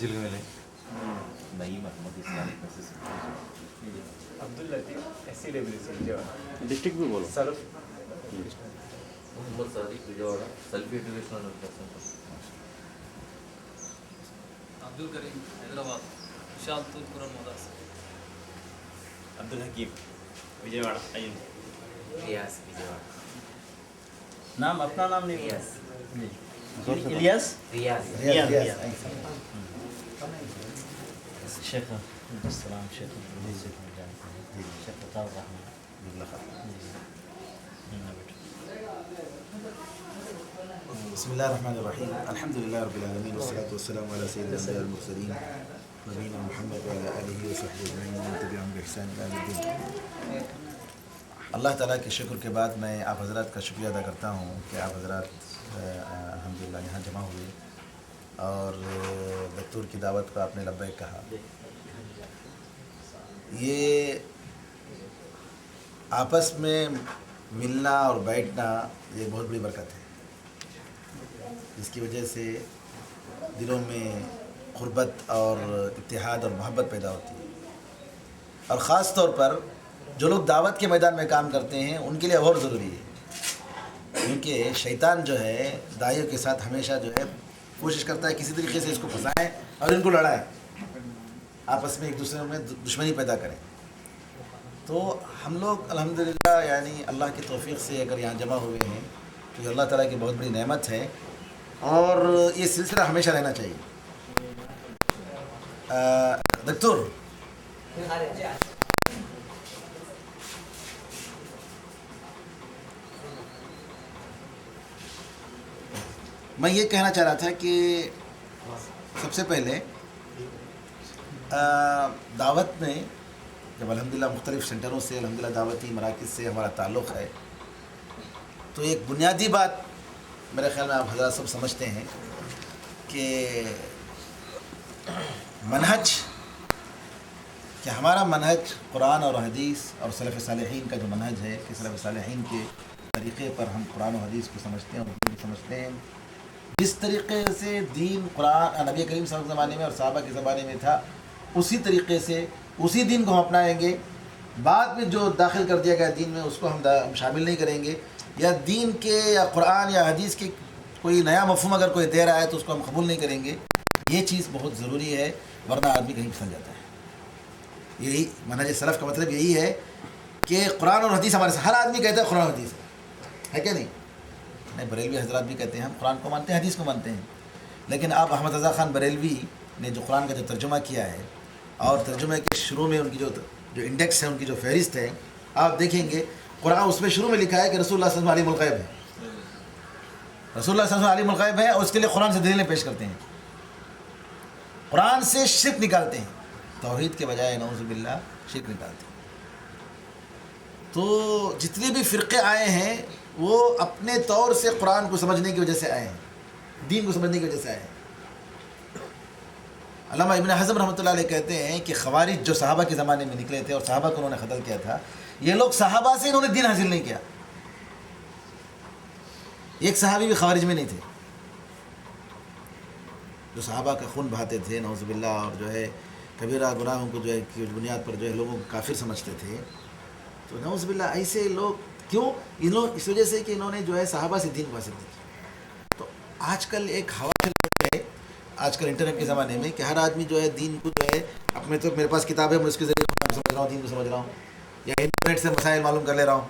نعیم Ahmad Islamic message Abdul Latif SCWC وجیواڑا district بھی بولو. Surf محمد صادق وجیواڑا selfie educational person عبد الکریم حیدرآباد شاد تورپورہ مدرس عبد الحکیم وجیواڑا عین ریاض وجیواڑا نام اپنا نام نہیں ریاض الیاس ریاض شیخ السلام شیخ شیخ عطاء الرحمن بسم اللہ الرحمن الرحیم الحمد للہ رب العالمین والصلاة والسلام علی سید الانبیاء والمرسلین نبینا محمد وعلی آلہ وصحبہ اجمعین ومن تبعہم بإحسان الی یوم الدین. اللہ تعالیٰ کے شکر کے بعد میں آپ حضرات کا شکریہ ادا کرتا ہوں کہ آپ حضرات الحمدللہ یہاں جمع ہوئے اور دکتور کی دعوت کو آپ نے لبیک کہا. یہ آپس میں ملنا اور بیٹھنا یہ بہت بڑی برکت ہے جس کی وجہ سے دلوں میں قربت اور اتحاد اور محبت پیدا ہوتی ہے. اور خاص طور پر جو لوگ دعوت کے میدان میں کام کرتے ہیں ان کے لیے اور ضروری ہے کیونکہ شیطان جو ہے داعیوں کے ساتھ ہمیشہ جو ہے کوشش کرتا ہے کسی طریقے سے اس کو پھنسائیں اور ان کو لڑائیں, آپس میں ایک دوسرے میں دشمنی پیدا کریں. تو ہم لوگ الحمدللہ یعنی اللہ کی توفیق سے اگر یہاں جمع ہوئے ہیں تو یہ اللہ تعالیٰ کی بہت بڑی نعمت ہے اور یہ سلسلہ ہمیشہ رہنا چاہیے. دکتور میں یہ کہنا چاہ رہا تھا کہ سب سے پہلے دعوت میں جب الحمدللہ مختلف سینٹروں سے الحمدللہ دعوتی مراکز سے ہمارا تعلق ہے تو ایک بنیادی بات میرے خیال میں آپ حضرات سب سمجھتے ہیں کہ منہج کہ ہمارا منہج قرآن اور حدیث اور سلف صالحین کا جو منہج ہے کہ سلف صالحین کے طریقے پر ہم قرآن و حدیث کو سمجھتے ہیں اور دین کو سمجھتے ہیں. جس طریقے سے دین قرآن نبی کریم صلی اللہ علیہ وسلم کے زمانے میں اور صحابہ کے زمانے میں تھا اسی طریقے سے اسی دین کو ہم اپنائیں گے. بعد میں جو داخل کر دیا گیا دین میں اس کو ہم شامل نہیں کریں گے, یا دین کے یا قرآن یا حدیث کے کوئی نیا مفہوم اگر کوئی دے رہا ہے تو اس کو ہم قبول نہیں کریں گے. یہ چیز بہت ضروری ہے ورنہ آدمی کہیں پھنس جاتا ہے. یہی منہج سلف کا مطلب یہی ہے کہ قرآن اور حدیث ہمارے ہر آدمی کہتا ہے قرآن اور حدیث ہے کیا نہیں؟ بریلوی حضرات بھی کہتے ہیں ہم قرآن کو مانتے ہیں حدیث کو مانتے ہیں, لیکن آپ احمد رضا خان بریلوی نے جو قرآن کا جو ترجمہ کیا ہے اور ترجمے کے شروع میں ان کی جو انڈیکس ہے ان کی جو فہرست ہے آپ دیکھیں گے قرآن اس میں شروع میں لکھا ہے کہ رسول اللہ صلی اللہ علیہ وسلم عالم الغیب ہے. رسول اللہ صلی اللہ علیہ وسلم عالم الغیب ہے اور اس کے لیے قرآن سے دلیلیں پیش کرتے ہیں, قرآن سے شرک نکالتے ہیں, توحید کے بجائے نعوذ باللہ شرک نکالتے ہیں. تو جتنے بھی فرقے آئے ہیں وہ اپنے طور سے قرآن کو سمجھنے کی وجہ سے آئے ہیں, دین کو سمجھنے کی وجہ سے آئے ہیں. علامہ ابن حزم رحمۃ اللہ علیہ کہتے ہیں کہ خوارج جو صحابہ کے زمانے میں نکلے تھے اور صحابہ کو انہوں نے قتل کیا تھا, یہ لوگ صحابہ سے انہوں نے دین حاصل نہیں کیا. ایک صحابی بھی خوارج میں نہیں تھے جو صحابہ کا خون بہاتے تھے نعوذ باللہ, اور جو ہے کبیرہ گناہوں کو جو ہے کی بنیاد پر جو ہے لوگوں کو کافر سمجھتے تھے. تو نعوذ باللہ ایسے لوگ کیوں؟ اس وجہ سے کہ انہوں نے جو ہے صحابہ سے دین کو حاصل نہیں کیا. تو آج کل ایک ہوا چل رہی ہے آج کل انٹرنیٹ کے زمانے میں کہ ہر آدمی جو ہے دین کو جو ہے اپنے تو میرے پاس کتاب ہے میں اس کے ذریعے سمجھ رہا ہوں, دین کو سمجھ رہا ہوں, یا انٹرنیٹ سے مسائل معلوم کر لے رہا ہوں,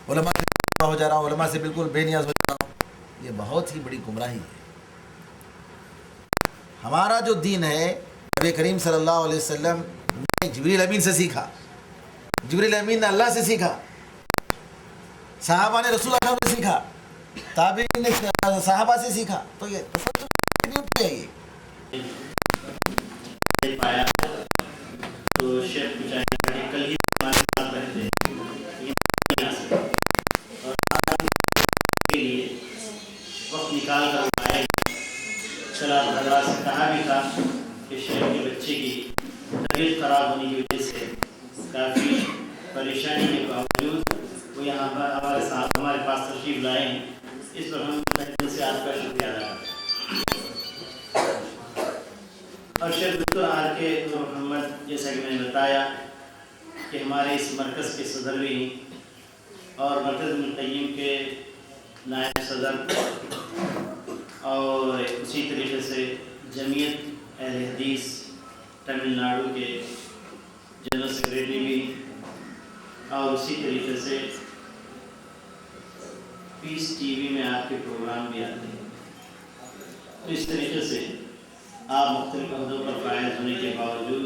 علماء سے ہو جا رہا ہوں, علماء سے بالکل بے نیاز ہو جا رہا ہوں. یہ بہت ہی بڑی گمراہی ہے. ہمارا جو دین ہے نبی کریم صلی اللہ علیہ وسلم نے جبریل امین سے سیکھا, جبریل امین نے اللہ سے سیکھا, صحابہ نے رسول اللہ سے سیکھا, تابعین نے صحابہ سے سیکھا. تو یہ پایا تو شیخ کل ہی ہمارے ساتھ رہے تھے اور کے لیے وقت نکال کر آئے. چلا حضرات سے کہا بھی تھا کہ شیخ کے بچے کی طبیعت خراب ہونے کی وجہ سے کافی پریشانی کے باوجود وہ یہاں پر ہمارے پاس تشریف لائے ہیں. اس پر ہم سے آپ کا شکریہ ادا کرتے ہیں. کہ ہمارے اس مرکز کے صدر بھی ہیں اور مرکز ابن القیم کے نائب صدر اور اسی طریقے سے جمعیت اہل حدیث تمل ناڈو کے جنرل سیکریٹری بھی اور اسی طریقے سے پیس ٹی وی میں آپ کے پروگرام بھی آتے ہیں. تو اس طریقے سے آپ مختلف عہدوں پر فائز ہونے کے باوجود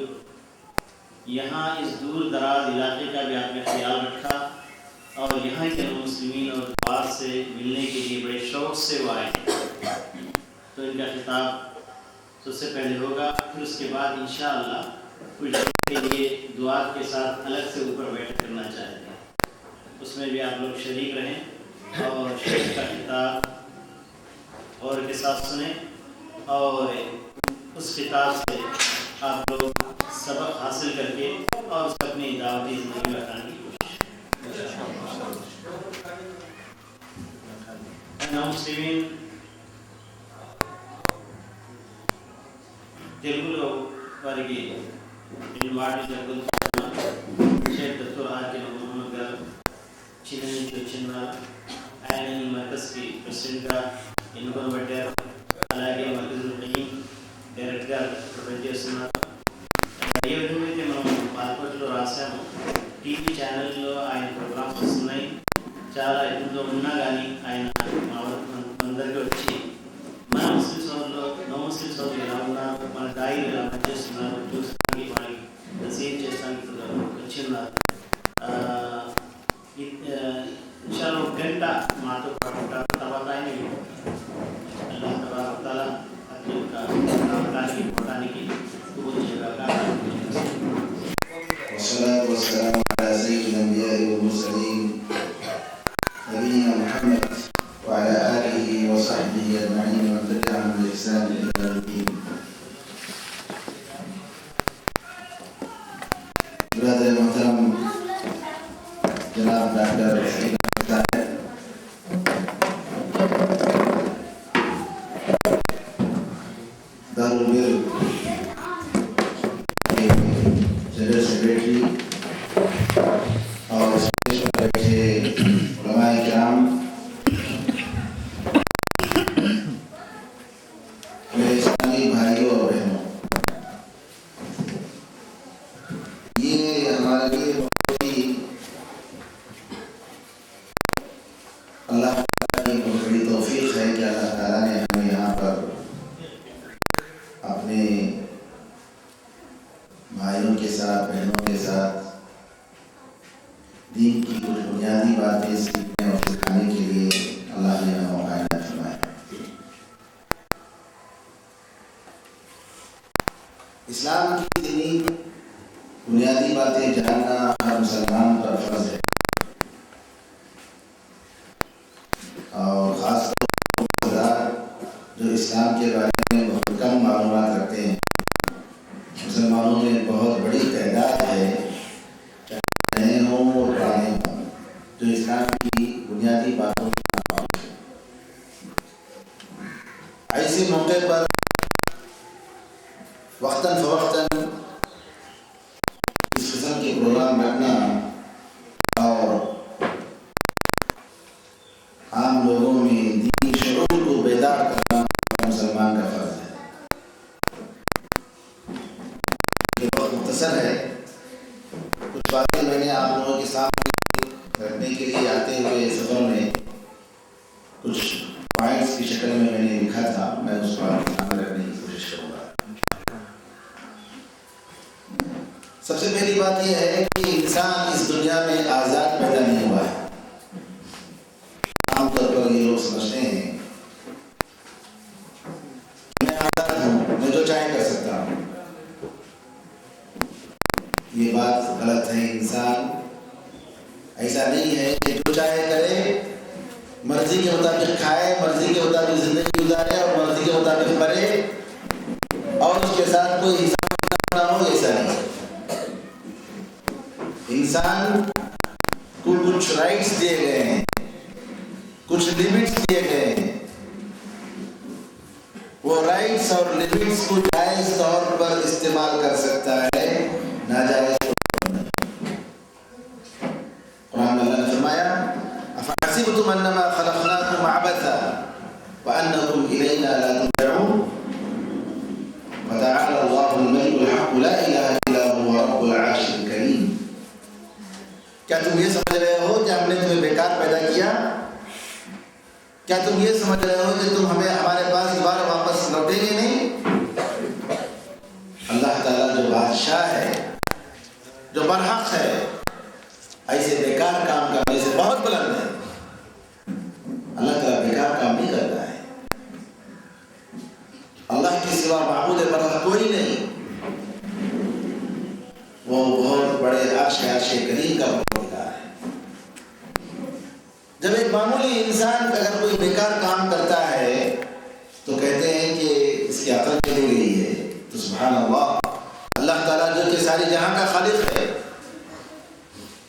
یہاں اس دور دراز علاقے کا بھی آپ نے خیال رکھا اور یہاں کے مسلمین اور دوار سے ملنے کے لیے بڑے شوق سے وہ آئے. تو ان کا خطاب سب سے پہلے ہوگا, پھر اس کے بعد انشاءاللہ کچھ دیر کے لیے دعا کے ساتھ الگ سے اوپر بیٹھ کرنا چاہتے ہیں, اس میں بھی آپ لوگ شریک رہیں اور شیخ کا خطاب اور کے ساتھ سنیں اور اس خطاب سے آپ لوگ سبق حاصل کر کے اور اس کو اپنی دعوتی زندگی میں لانے کی کوشش کریں. مسلمین తెలుగులో వారికి నేను మాటలు జరుగుతున్నా షేక్ డాక్టర్ ఆర్కే మొహమ్మద్ గారు చిన్న నుంచి వచ్చిన ఆయన ఈ మర్కజ్కి ప్రెసిడెంట్గా ఎన్నుకోబడ్డారు. అలాగే మర్కజ్ డైరెక్ట్గా ప్రొవైడ్ చేస్తున్నారు. ఏ విధంగా అయితే మనం పాల్పట్లో రాసాము, టీవీ ఛానల్లో ఆయన ప్రోగ్రామ్స్ వస్తున్నాయి. చాలా ఎదురులో ఉన్నా కానీ ఆయన అందరికీ వచ్చి మన ముస్లిం సోదరులు నో ముస్లిం సోదరులు ఎలా ఉన్నారు, మన దాయిలు ఎలా పనిచేస్తున్నారు చూసడానికి, వాళ్ళకి నసీహత్ చేయడానికి వచ్చి ఉన్నారు. చాలా ఒక గంట మాతో పాటు ఉంటారు. తర్వాత ఆయన తల అతి యొక్క రావడానికి పోవడానికి والصلاة والسلام على سيد الأنبياء والمرسلين نبينا محمد وعلى آله وصحبه أجمعين ومن تبعهم بإحسان إلى يوم الدين. برادر محترم جناب ڈاکٹر سعید صاحب, دارالبر جنرل سیکریٹری اور اسٹیج پر بیٹھے علماء کرام, میرے اسلامی بھائیوں اور بہنوں, یہ ہمارے لیے بہت ہی اللہ تعالیٰ کی بہت بڑی توفیق ہے کہ اللہ تعالیٰ نے ہمیں یہاں پر اپنے بھائیوں کے ساتھ, بہنوں کے ساتھ دین کی کچھ بنیادی باتیں سیکھنے اور سکھانے کے لیے اللہ نے ہمیں موقع عنایت فرمایا. اسلام کی دینی بنیادی باتیں جاننا ہر مسلمان پر فرض ہے اور خاص طور پر جو اسلام کے بارے میں بہت کم معلومات رکھتے ہیں. مسلمانوں میں بہت بڑی تعداد ہے, چاہے نئے ہوں اور پرانے ہوں, جو اسلام کی بنیادی باتوں کا ایسے موقع پر وقتاً فوقتاً اس قسم کے پروگرام رکھنا اور عام لوگوں میں دینی شعور کو بیدار کرنا مسلمان کا فرض ہے. یہ بہت مختصر ہے, کچھ باتیں میں نے آپ لوگوں کے سامنے رکھنے کے لیے آتے ہوئے سفر میں کچھ پوائنٹس کی شکل میں نے لکھا تھا, میں اس کو آپ کے سامنے رکھنے کی کوشش کروں گا. سب سے پہلی بات یہ ہے کہ انسان اس دنیا میں آزاد پیدا نہیں ہوا ہے. عام طور پر یہ لوگ سمجھتے ہیں میں آزاد ہوں, میں جو چاہے کر سکتا ہوں. یہ بات غلط ہے. انسان ایسا نہیں ہے کہ جو چاہے کرے, مرضی کے مطابق کھائے, مرضی کے مطابق زندگی گزارے اور مرضی کے مطابق مرے اور اس کے ساتھ کوئی حساب نہ ہو. ایسا نہیں. انسان کو کچھ رائٹس دیے گئے ہیں, کچھ لیمٹس دیے گئے ہیں. وہ رائٹس اور لیمٹس کو جائز طور پر استعمال کر سکتا ہے, ناجائز طور پر نہیں. عبثا وأنكم إلينا لا ترجعون فتعالى الله الملك الحق لا إله إلا هو رب العرش الكريم. کیا تم یہ سمجھ رہے ہو کہ ہم نے تمہیں بیکار پیدا کیا؟ کیا تم یہ سمجھ رہے ہو کہ تم ہمیں ہمارے پاس دوبارہ واپس لوٹیں گے نہیں؟ اللہ تعالیٰ جو بادشاہ ہے، جو برحق ہے، ایسے بیکار کام کرنے سے بہت بلند ہے. اللہ تعالیٰ بیکار کام نہیں کرتا ہے. اللہ کے سوا معبود برحق کوئی نہیں. وہ بہت بڑے عرش کریم کا پروردگار ہے. جب ایک معمولی انسان اگر کوئی بیکار کام کرتا ہے تو کہتے ہیں کہ اس کی عقل چلی گئی ہے. تو سبحان اللہ، اللہ تعالیٰ جو کہ ساری جہاں کا خالق ہے،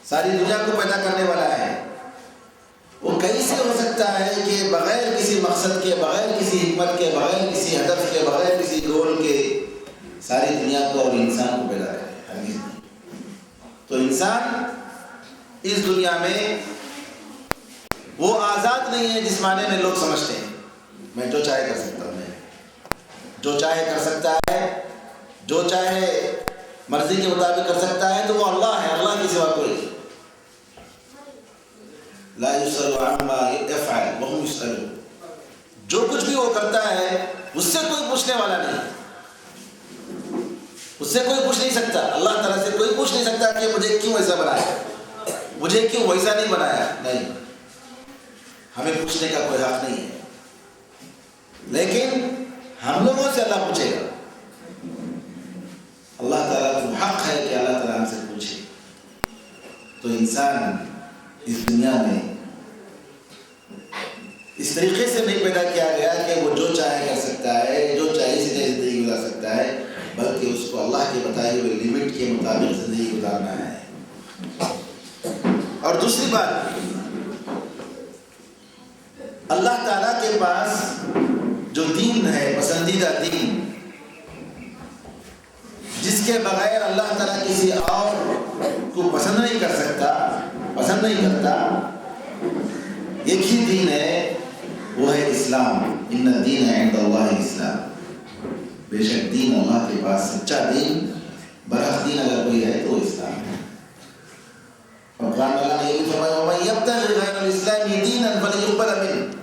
ساری دنیا کو پیدا کرنے والا ہے، وہ کیسے ہو سکتا ہے کہ بغیر کسی مقصد کے، بغیر کسی حکمت کے، بغیر کسی ہدف کے، بغیر کسی گول کے ساری دنیا کو اور انسان کو پیدا کرے؟ ہرگز نہیں. تو انسان اس دنیا میں وہ آزاد نہیں ہے جس معنی میں لوگ سمجھتے ہیں. میں جو چاہے کر سکتا ہوں، میں جو چاہے کر سکتا ہے، جو چاہے مرضی کے مطابق کر سکتا ہے، تو وہ اللہ ہے. اللہ کے سوا کوئی لا يسأل عما يفعل وهم يسألون. جو کچھ بھی وہ کرتا ہے اس سے کوئی پوچھنے والا نہیں، اس سے کوئی پوچھ نہیں سکتا. اللہ تعالیٰ سے کوئی پوچھ نہیں سکتا کہ مجھے کیوں ایسا بنایا، مجھے کیوں ویسا نہیں بنایا. نہیں، ہمیں پوچھنے کا کوئی حق نہیں ہے. لیکن ہم لوگوں سے اللہ پوچھے گا. اللہ تعالیٰ کو حق ہے کہ اللہ تعالیٰ ہم سے پوچھے. تو انسان اس دنیا میں اس طریقے سے نہیں پیدا کیا گیا کہ وہ جو چاہے کر سکتا ہے، جو چاہے اسی طرح زندگی گزار سکتا ہے، بلکہ اس کو اللہ کے بتائے ہوئے لمٹ کے مطابق زندگی گزارنا ہے. اور دوسری بات، اللہ تعالیٰ کے پاس جو دین ہے، پسندیدہ دین، جس کے بغیر اللہ تعالیٰ کسی اور کو پسند نہیں کر سکتا، پسند نہیں کرتا، ایک ہی دین ہے، وہ ہے اسلام. ان الدین عند اللہ الاسلام. بے شک دین اللہ کے پاس سچا دین، برحق دین اگر کوئی ہے تو اسلام ہے. اور قرآن اللہ نے یہ بھی فرمایا وَمَن يَبْتَغِ غَيْرَ الْإِسْلَامِ دِينًا فَلَن يُقْبَلَ مِنْهُ.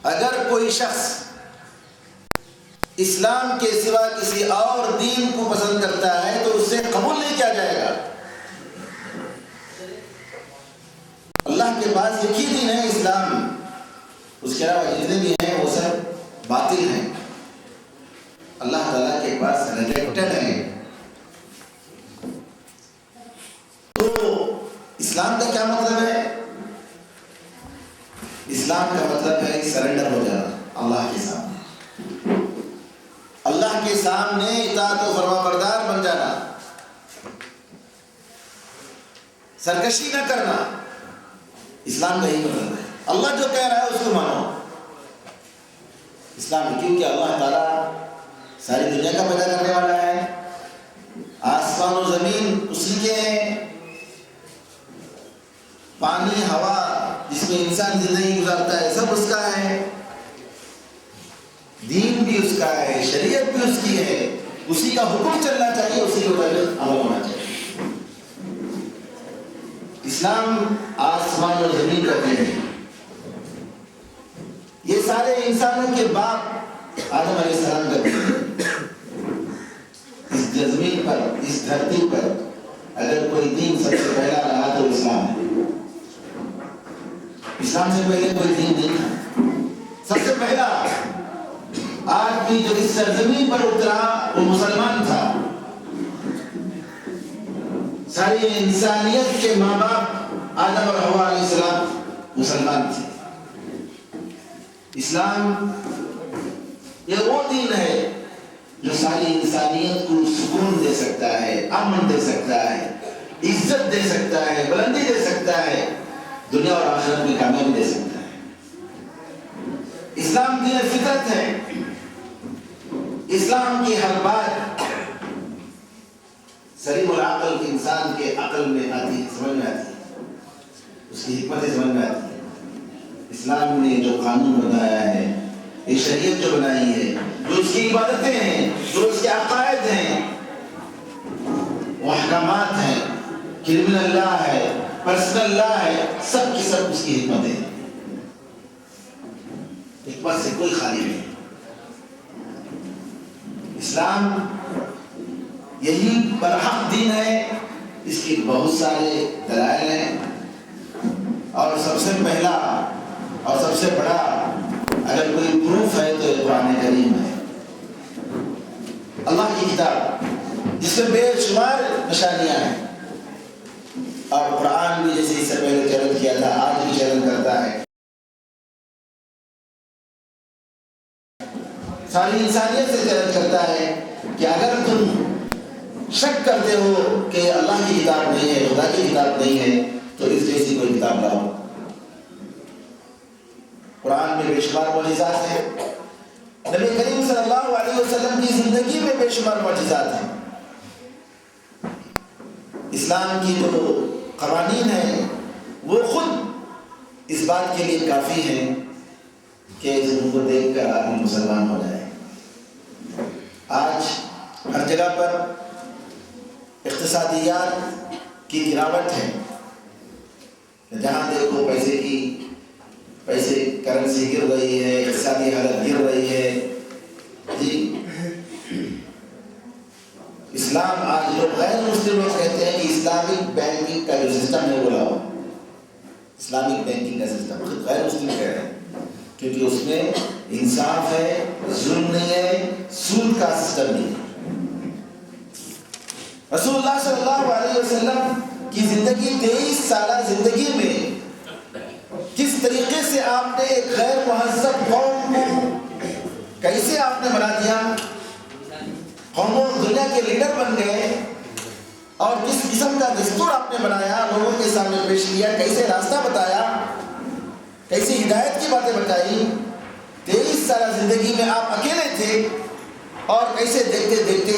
اگر کوئی شخص اسلام کے سوا کسی اور دین کو پسند کرتا ہے تو اس سے قبول نہیں کیا جائے گا. اللہ کے پاس ایک ہی دین ہے، اسلام. اس کے علاوہ جتنے بھی ہیں وہ سب باطل ہیں. اللہ تعالیٰ کے پاس ریجیکٹڈ ہیں. تو اسلام کا کیا مطلب ہے؟ اسلام کا مطلب ہے سرنڈر ہو جانا اللہ کے سامنے، اللہ کے سامنے اطاعت و فرما بردار بن جانا، سرکشی نہ کرنا. اسلام کا ہی مطلب ہے. اللہ جو کہہ رہا ہے اس کو مانو. اسلام کیونکہ اللہ تعالیٰ ساری دنیا کا پیدا کرنے والا ہے، آسمان و زمین اسی کے ہیں، پانی ہوا جس میں انسان زندگی گزارتا ہے سب اس کا ہے، دین بھی اس کا ہے، شریعت بھی اس کی ہے. اسی کا حکم چلنا چاہیے، اسی کے مطابق عمل ہونا چاہیے. اسلام آسمان و زمین کا دین ہے. یہ سارے انسانوں کے باپ آدم علیہ السلام کا دین ہے. اس زمین پر، اس دھرتی پر اگر کوئی دین سب سے پہلا رہا تو اسلام ہے. اسلام سے پہلے کوئی دین نہیں تھا. سب سے پہلا آدمی جو اس سرزمین پر اترا وہ مسلمان تھا. ساری انسانیت کے ماں باپ آدم اور حوا علیہ السلام مسلمان تھے. اسلام یہ وہ دین ہے جو ساری انسانیت کو سکون دے سکتا ہے، امن دے سکتا ہے، عزت دے سکتا ہے، بلندی دے سکتا ہے، دنیا اور آخرت میں کامیابی دے سکتا ہے. اسلام دین فطرت ہے. اسلام کی ہر بات سلیم العقل انسان کے عقل میں آتی ہے، سمجھ میں آتی ہے، اس کی حکمتیں سمجھ میں آتی ہے. اس اسلام نے جو قانون بنایا ہے، یہ شریعت جو بنائی ہے، جو اس کی عبادتیں ہیں، جو اس کے عقائد ہیں، وہ احکامات ہیں، کرمنل لا ہے، پرسنل لا ہے، سب کی سب اس کی حکمت ہے. حکمت سے کوئی خالی نہیں. اسلام یہی برحق دین ہے. اس کی بہت سارے دلائل ہیں، اور سب سے پہلا اور سب سے بڑا اگر کوئی پروف ہے تو یہ قرآن کریم ہے، اللہ کی کتاب جس میں بے شمار نشانیاں ہیں. اور قرآن بھی جیسے اس سے پہلے چیلنج کیا تھا، آج بھی چیلنج کرتا ہے. ساری انسانیت سے چیلنج کرتا ہے کہ اگر تم شک کرتے ہو کہ اللہ کی کتاب نہیں ہے، خدا کی کتاب نہیں ہے، تو اس جیسی کوئی کتاب لاؤ. قرآن میں بے شمار معجزات ہیں. نبی کریم صلی اللہ علیہ وسلم کی زندگی میں بے شمار معجزات ہیں. اسلام کی جو قوانین ہیں وہ خود اس بات کے لیے کافی ہیں کہ ان کو دیکھ کر آدمی مسلمان ہو جائے. آج ہر جگہ پر اقتصادیات کی گراوٹ ہے. جہاں دیکھو پیسے کرنسی گر رہی ہے، اقتصادی حالت گر رہی ہے. جی اسلام آج لوگ غیر مسلم لوگ کہتے ہیں کہ اسلامک بینکنگ کا جو سسٹم ہے وہ لاؤ. اسلامک بینکنگ کا سسٹم خود غیر مسلم کہہ رہے ہیں کیونکہ اس میں انصاف ہے، ظلم نہیں ہے، سود کا سسٹم نہیں ہے. رسول اللہ صلی اللہ علیہ وسلم کی زندگی 23 سالہ زندگی میں کس طریقے سے آپ نے ایک غیر مہذب قوم کو کیسے آپ نے بنا دیا، قوموں دنیا کے لیڈر بن گئے، اور کس قسم کا دستور آپ نے بنایا، لوگوں کے سامنے پیش کیا، کیسے راستہ بتایا، کیسے ہدایت کی باتیں بتائی. 23 سالہ زندگی میں آپ اکیلے تھے، اور کیسے دیکھتے دیکھتے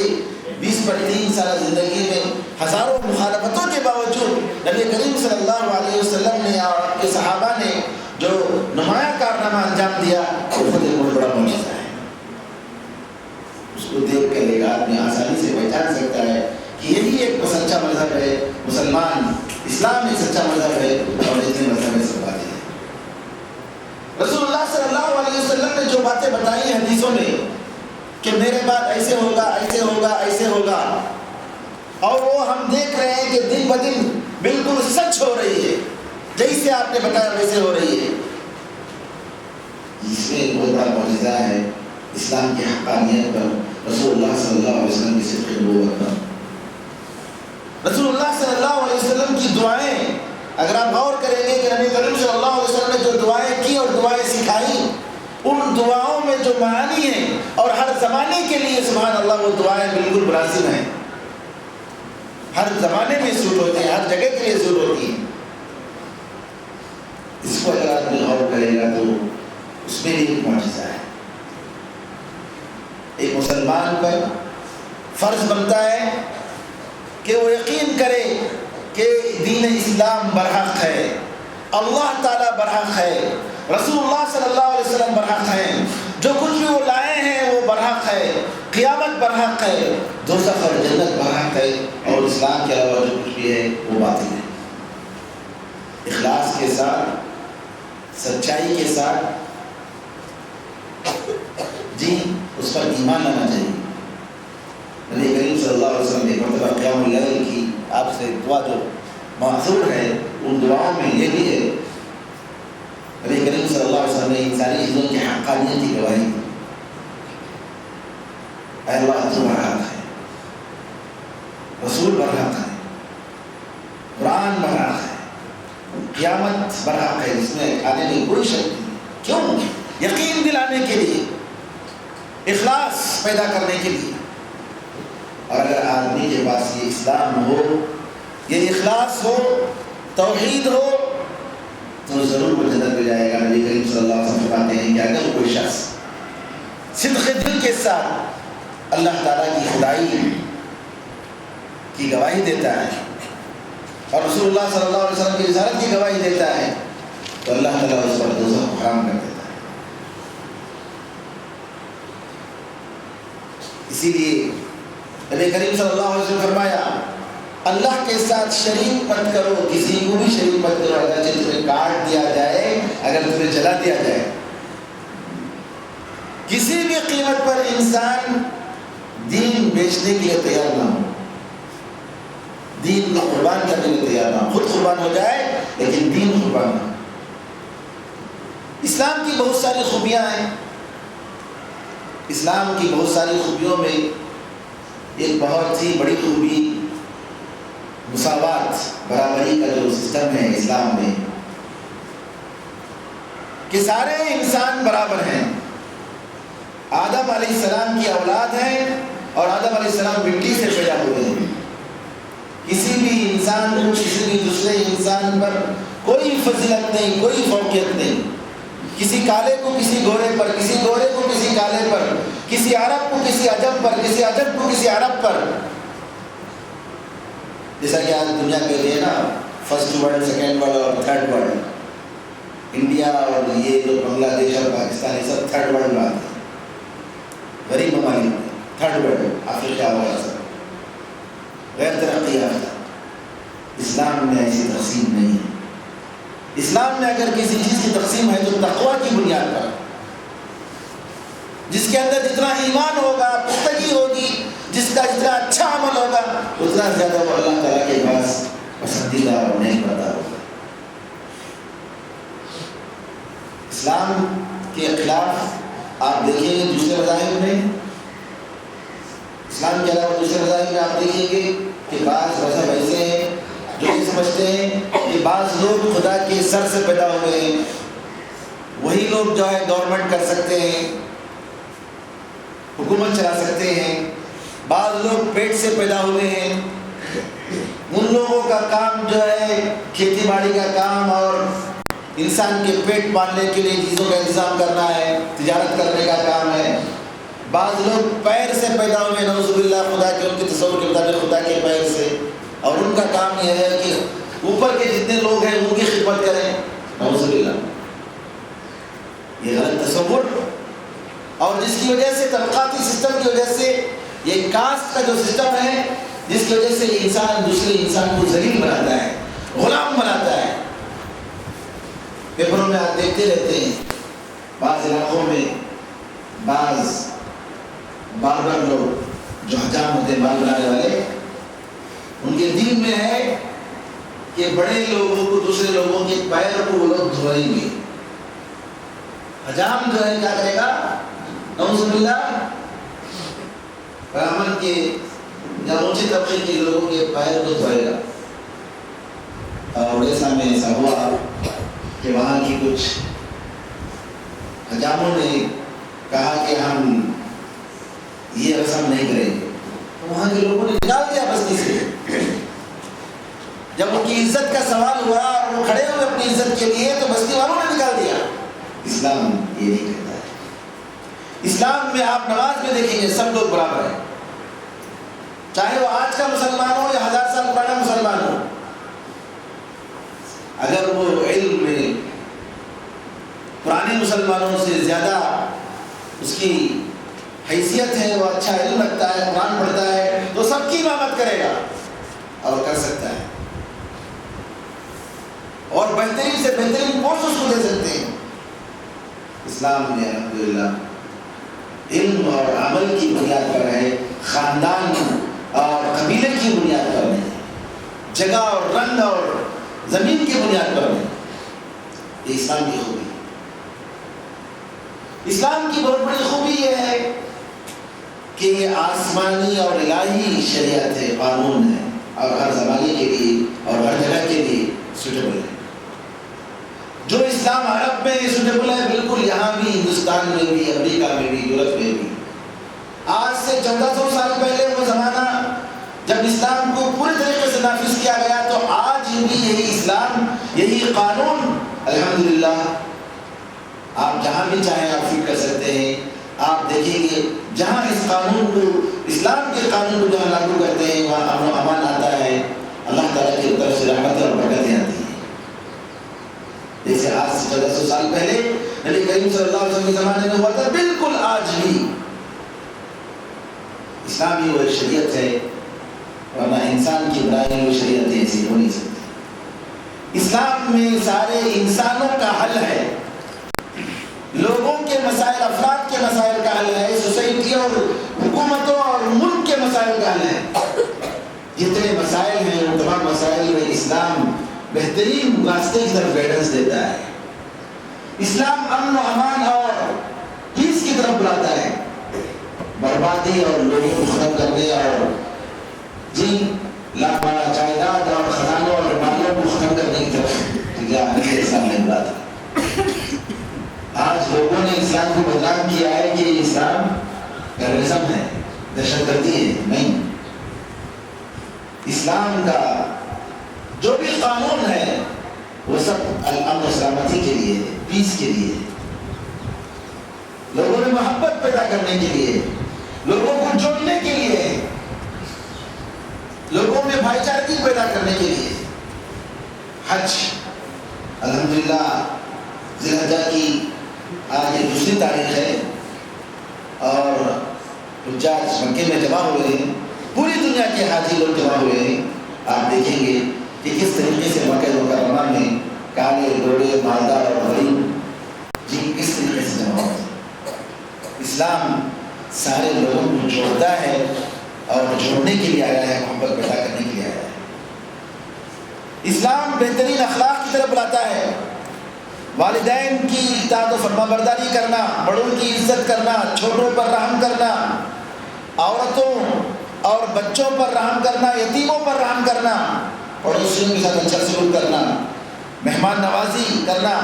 20-23 سالہ زندگی میں ہزاروں مخالفتوں کے باوجود نبی کریم صلی اللہ علیہ وسلم نے اور آپ کے صحابہ نے جو نمایاں کارنامہ انجام دیا وہ خود ایک بہت بڑا معجزہ ہے. اس کو دیکھ کر ایک آدمی آسانی سے پہچان سکتا ہے کہ یہی ایک سچا مذہب ہے. مسلمان اسلام ایک سچا مذہب ہے، اور اتنے مذہب میں سب باتیں ہیں. رسول اللہ صلی اللہ علیہ وسلم نے جو باتیں بتائی ہیں حدیثوں میں کہ میرے بعد ایسے ہوگا، ایسے ہوگا، ایسے ہوگا، اور وہ ہم دیکھ رہے ہیں کہ دن بدن بالکل سچ ہو رہی ہے، جیسے آپ نے بتایا ویسے ہو رہی ہے. اس میں ایک بہت بڑا معجزہ ہے اسلام کی حقانیت پر، رسول اللہ صلی اللہ علیہ وسلم کی صدق نبوت پر. رسول اللہ صلی اللہ علیہ وسلم کی دعائیں اگر آپ غور کریں گے کہ نبی کریم صلی اللہ علیہ وسلم نے جو دعائیں کی اور دعائیں سکھائی، ان دعاؤں میں جو معانی ہیں اور ہر زمانے کے لیے سبحان اللہ وہ دعائیں بالکل مناسب ہیں، ہر زمانے میں سوٹ ہوتی ہیں، ہر جگہ کے لیے سوٹ ہوتی ہیں. اس کو اگر آدمی غور کرے گا تو اس میں بھی ایک معجزہ ہے. ایک مسلمان پر فرض بنتا ہے کہ وہ یقین کرے کہ دین اسلام برحق ہے، اللہ تعالیٰ برحق ہے، رسول اللہ صلی اللہ علیہ وسلم برحق ہیں، جو کچھ بھی وہ لائے ہیں وہ برحق ہے، قیامت برحق ہے، دوزخ اور جنت برحق ہے، اور اسلام کے علاوہ جو کچھ بھی ہے وہ باطل ہے. اخلاص کے ساتھ، سچائی کے ساتھ جی اس پر ایمان لانا چاہیے. نبی کریم صلی اللہ علیہ وسلم نے ایک مرتبہ قیام اللیل کی آپ سے دعا جو معصور ہے، ان دعاؤں میں یہ بھی ہے نبی کریم صلی اللہ علیہ وسلم نے ان ساری چیزوں کی حقانیت کی گواہی دی. اے اللہ تو برحق ہے، رسول برحق ہے، قرآن برحق ہے، قیامت برحق ہے، جس میں آنے میں کوئی شک نہیں. کیوں؟ یقین دلانے کے لیے، اخلاص پیدا کرنے کے لیے. اور اگر آدمی کے پاس یہ اسلام ہو، یہ اخلاص ہو، توحید ہو، تو ضرور وہ جنت میں جائے گا. نبی کریم صلی اللہ علیہ وسلم فرماتے ہیں کہ اگر کوئی شخص صدق دل کے ساتھ اللہ تعالیٰ کی خدائی کی گواہی دیتا ہے اور رسول اللہ صلی اللہ علیہ وسلم کی رسالت کی گواہی دیتا ہے، تو اللہ تعالیٰ اس پر دوزخ حرام کر دیتا ہے. اسی لیے نبی کریم صلی اللہ علیہ وسلم فرمایا اللہ کے ساتھ شریک مت کرو, کسی کو بھی شریک مت کرو, اگرچہ تمہیں کاٹ دیا جائے, اگر تمہیں جلا دیا جائے. کسی بھی قیمت پر انسان دین بیچنے کے لیے تیار نہ ہو, دین کو قربان کرنے کے لیے تیار نہ ہو, خود قربان ہو جائے لیکن دین قربان نہ ہو. اسلام کی بہت ساری خوبیاں ہیں. اسلام کی بہت ساری خوبیوں میں ایک بہت ہی بڑی خوبی مساوات, برابری کا جو سسٹم ہے اسلام میں, کہ سارے انسان برابر ہیں. آدم علیہ السلام کی اولاد ہیں اور آدم علیہ السلام مٹی سے پیدا ہوئے ہیں. کسی بھی انسان کو کسی بھی دوسرے انسان پر کوئی فضیلت نہیں, کوئی فوقیت نہیں. کسی کالے کو کسی گورے پر, کسی گورے کو کسی کالے پر, کسی عرب کو کسی عجم پر, کسی عجم کو کسی عرب پر. جیسا کہ آج دنیا کے لیے نا فرسٹ ورلڈ, سیکنڈ ورلڈ اور تھرڈ ورلڈ, انڈیا اور یہ جو بنگلہ دیش اور پاکستان یہ سب تھرڈ ورلڈ میں آتے ہیں, غریب ممالک میں. تھرڈ ورلڈ افریقہ وغیرہ سب غیر ترقی یافتہ. اسلام میں ایسی تقسیم نہیں ہے. اسلام میں اگر کسی چیز کی تقسیم ہے تو تقویٰ کی بنیاد پر, جس کے اندر جتنا ایمان ہوگا, پختگی ہوگی, جس کا جتنا اچھا عمل ہوگا, اتنا زیادہ وہ اللہ تعالیٰ کے پاس پسندیدہ اور نیک بندہ ہوگا. اسلام کے خلاف آپ دیکھیں گے دوسرے مذاہب میں, اسلام کے علاوہ دوسرے مذاہب میں آپ دیکھیں گے کہ بعض مذہب ایسے ہیں جو یہ سمجھتے ہیں کہ بعض لوگ خدا کے سر سے پیدا ہوئے ہیں, وہی لوگ جو ہے گورنمنٹ کر سکتے ہیں, حکومت چلا سکتے ہیں. بعض لوگ پیٹ سے پیدا ہوئے ہیں, ان لوگوں کا کام جو ہے کھیتی باڑی کا کام اور انسان کے پیٹ پالنے کے لیے چیزوں کا انتظام کرنا ہے, تجارت کرنے کا کام ہے. بعض لوگ پیر سے پیدا ہوئے, نعوذ باللہ, خدا کے ان کے تصور کے مطابق خدا کے پیر سے, اور ان کا کام یہ ہے کہ اوپر کے جتنے لوگ ہیں ان کی خدمت کریں. نعوذ باللہ, یہ غلط تصور, اور جس کی وجہ سے طبقاتی سسٹم کی وجہ سے یہ کاسٹ کا جو سسٹم ہے, جس کی وجہ سے انسان دوسرے انسان کو ذلیل بناتا ہے, غلام بناتا ہے. پیپروں میں آپ دیکھتے رہتے ہیں بعض علاقوں میں بعض باربر لوگ جو حجام ہوتے ہیں, بال بنانے والے, ان کے دین میں ہے کہ بڑے لوگوں کو, دوسرے لوگوں کے پیر کو وہ لوگ دھوئیں گے. حجام جو ہے کیا کرے گا, نعوذ باللہ, برہمن کے یا اونچے طبقے کے لوگوں کے پیر کو دھوئے گا. اور اڑیسہ میں ایسا ہوا کہ وہاں کی کچھ حجاموں نے کہا کہ ہم یہ رسم نہیں کریں گے, تو وہاں کے لوگوں نے نکال دیا بستی سے. جب ان کی عزت کا سوال ہوا اور وہ کھڑے ہوئے اپنی عزت کے لیے تو بستی والوں نے نکال دیا. اسلام یہ نہیں کہتا ہے. اسلام میں آپ نماز میں دیکھیں گے سب لوگ برابر ہیں, چاہے وہ آج کا مسلمان ہو یا 1000 سال پرانا مسلمان ہو. اگر وہ علم میں پرانے مسلمانوں سے زیادہ اس کی حیثیت ہے, وہ اچھا علم رکھتا ہے, قرآن پڑھتا ہے, تو سب کی امامت کرے گا اور کر سکتا ہے, اور بہترین سے بہترین پوسٹ اس کو دے سکتے ہیں. اسلام میں الحمدللہ علم اور عمل کی بنیاد پر ہے, خاندان اور قبیلے کی بنیاد پر نہیں, جگہ اور رنگ اور زمین کی بنیاد پر نہیں. یہ اسلام کی خوبی. اسلام کی بہت بڑی خوبی یہ ہے کہ یہ آسمانی اور الہی شریعت ہے, قانون ہے, اور ہر زمانے کے لیے اور ہر جگہ کے لیے سوٹیبل ہے. جو اسلام عرب میں سوٹیبل ہے, بالکل یہاں بھی, ہندوستان میں بھی, امریکہ میں بھی, یورپ میں بھی. آج سے 1400 سال پہلے وہ زمانہ جب اسلام کو پوری طریقے سے نافذ کیا گیا, تو آج بھی یہی اسلام, یہی قانون الحمدللہ آپ جہاں بھی چاہیں آپ فٹ کر سکتے ہیں. آپ دیکھیں گے جہاں اس قانون کو, اسلام کے قانون کو جہاں لاگو کرتے ہیں وہاں امن و امان آتا ہے, اللہ تعالیٰ کی طرف سے رحمتیں اور برکتیں آتی ہیں. جیسے آج سے 1400 سال پہلے نبی کریم صلی اللہ علیہ وسلم کے زمانے میں ہوا تھا، بالکل آج بھی اسلام ہی وہ شریعت ہے، ورنہ انسان کی بنائی ہوئی شریعت ایسی ہو نہیں سکتی۔ اسلام میں سارے انسانوں کا حل ہے، لوگوں کے مسائل، افراد کے مسائل کا حل ہے، سوسائٹی اور حکومتوں اور ملک کے مسائل کا حل ہے۔ جتنے مسائل ہیں ان تمام مسائل میں اسلام بہترین راستے کی طرف گائیڈنس دیتا ہے۔ اسلام امن و امان اور پیس کی طرف بلاتا ہے، بربادی اور لوگوں کو ختم کرنے اور لاپارہ جائیداد اور خزانوں اور مالوں کو ختم کرنے کی طرف اسلام نے بلاتا۔ آج لوگوں نے اسلام کو بدنام کیا ہے کہ اسلام ٹیررزم ہے، دہشت گردی ہے۔ نہیں، اسلام کا جو بھی قانون ہے وہ سب الامن و سلامتی کے لیے، پیس کے لیے، لوگوں میں محبت پیدا کرنے کے لیے، لوگوں کو جوڑنے کے لیے، لوگوں میں بھائی چارگی پیدا کرنے کے لیے۔ حج الحمدللہ ذی الحجہ کی آج یہ دوسری تاریخ ہے اور حجاج مکے میں جمع ہوئے ہیں، پوری دنیا کے حاجی لوگ جمع ہوئے ہیں۔ آپ دیکھیں گے کہ کس طریقے سے مکہ مکرمہ میں کالے گھوڑے مالدار اور غریب کس طریقے سے جمع ہوتے ہیں۔ اسلام سارے لوگوں کو جوڑتا ہے اور جوڑنے کے لیے آیا ہے، محبت پیدا کرنے کے لیے آیا ہے۔ اسلام بہترین اخلاق کی طرف بلاتا ہے، والدین کی اطاعت و فرما برداری کرنا، بڑوں کی عزت کرنا، چھوٹوں پر رحم کرنا، عورتوں اور بچوں پر رحم کرنا، یتیموں پر رحم کرنا، پڑوسیوں کے ساتھ اچھا سلوک کرنا، مہمان نوازی کرنا،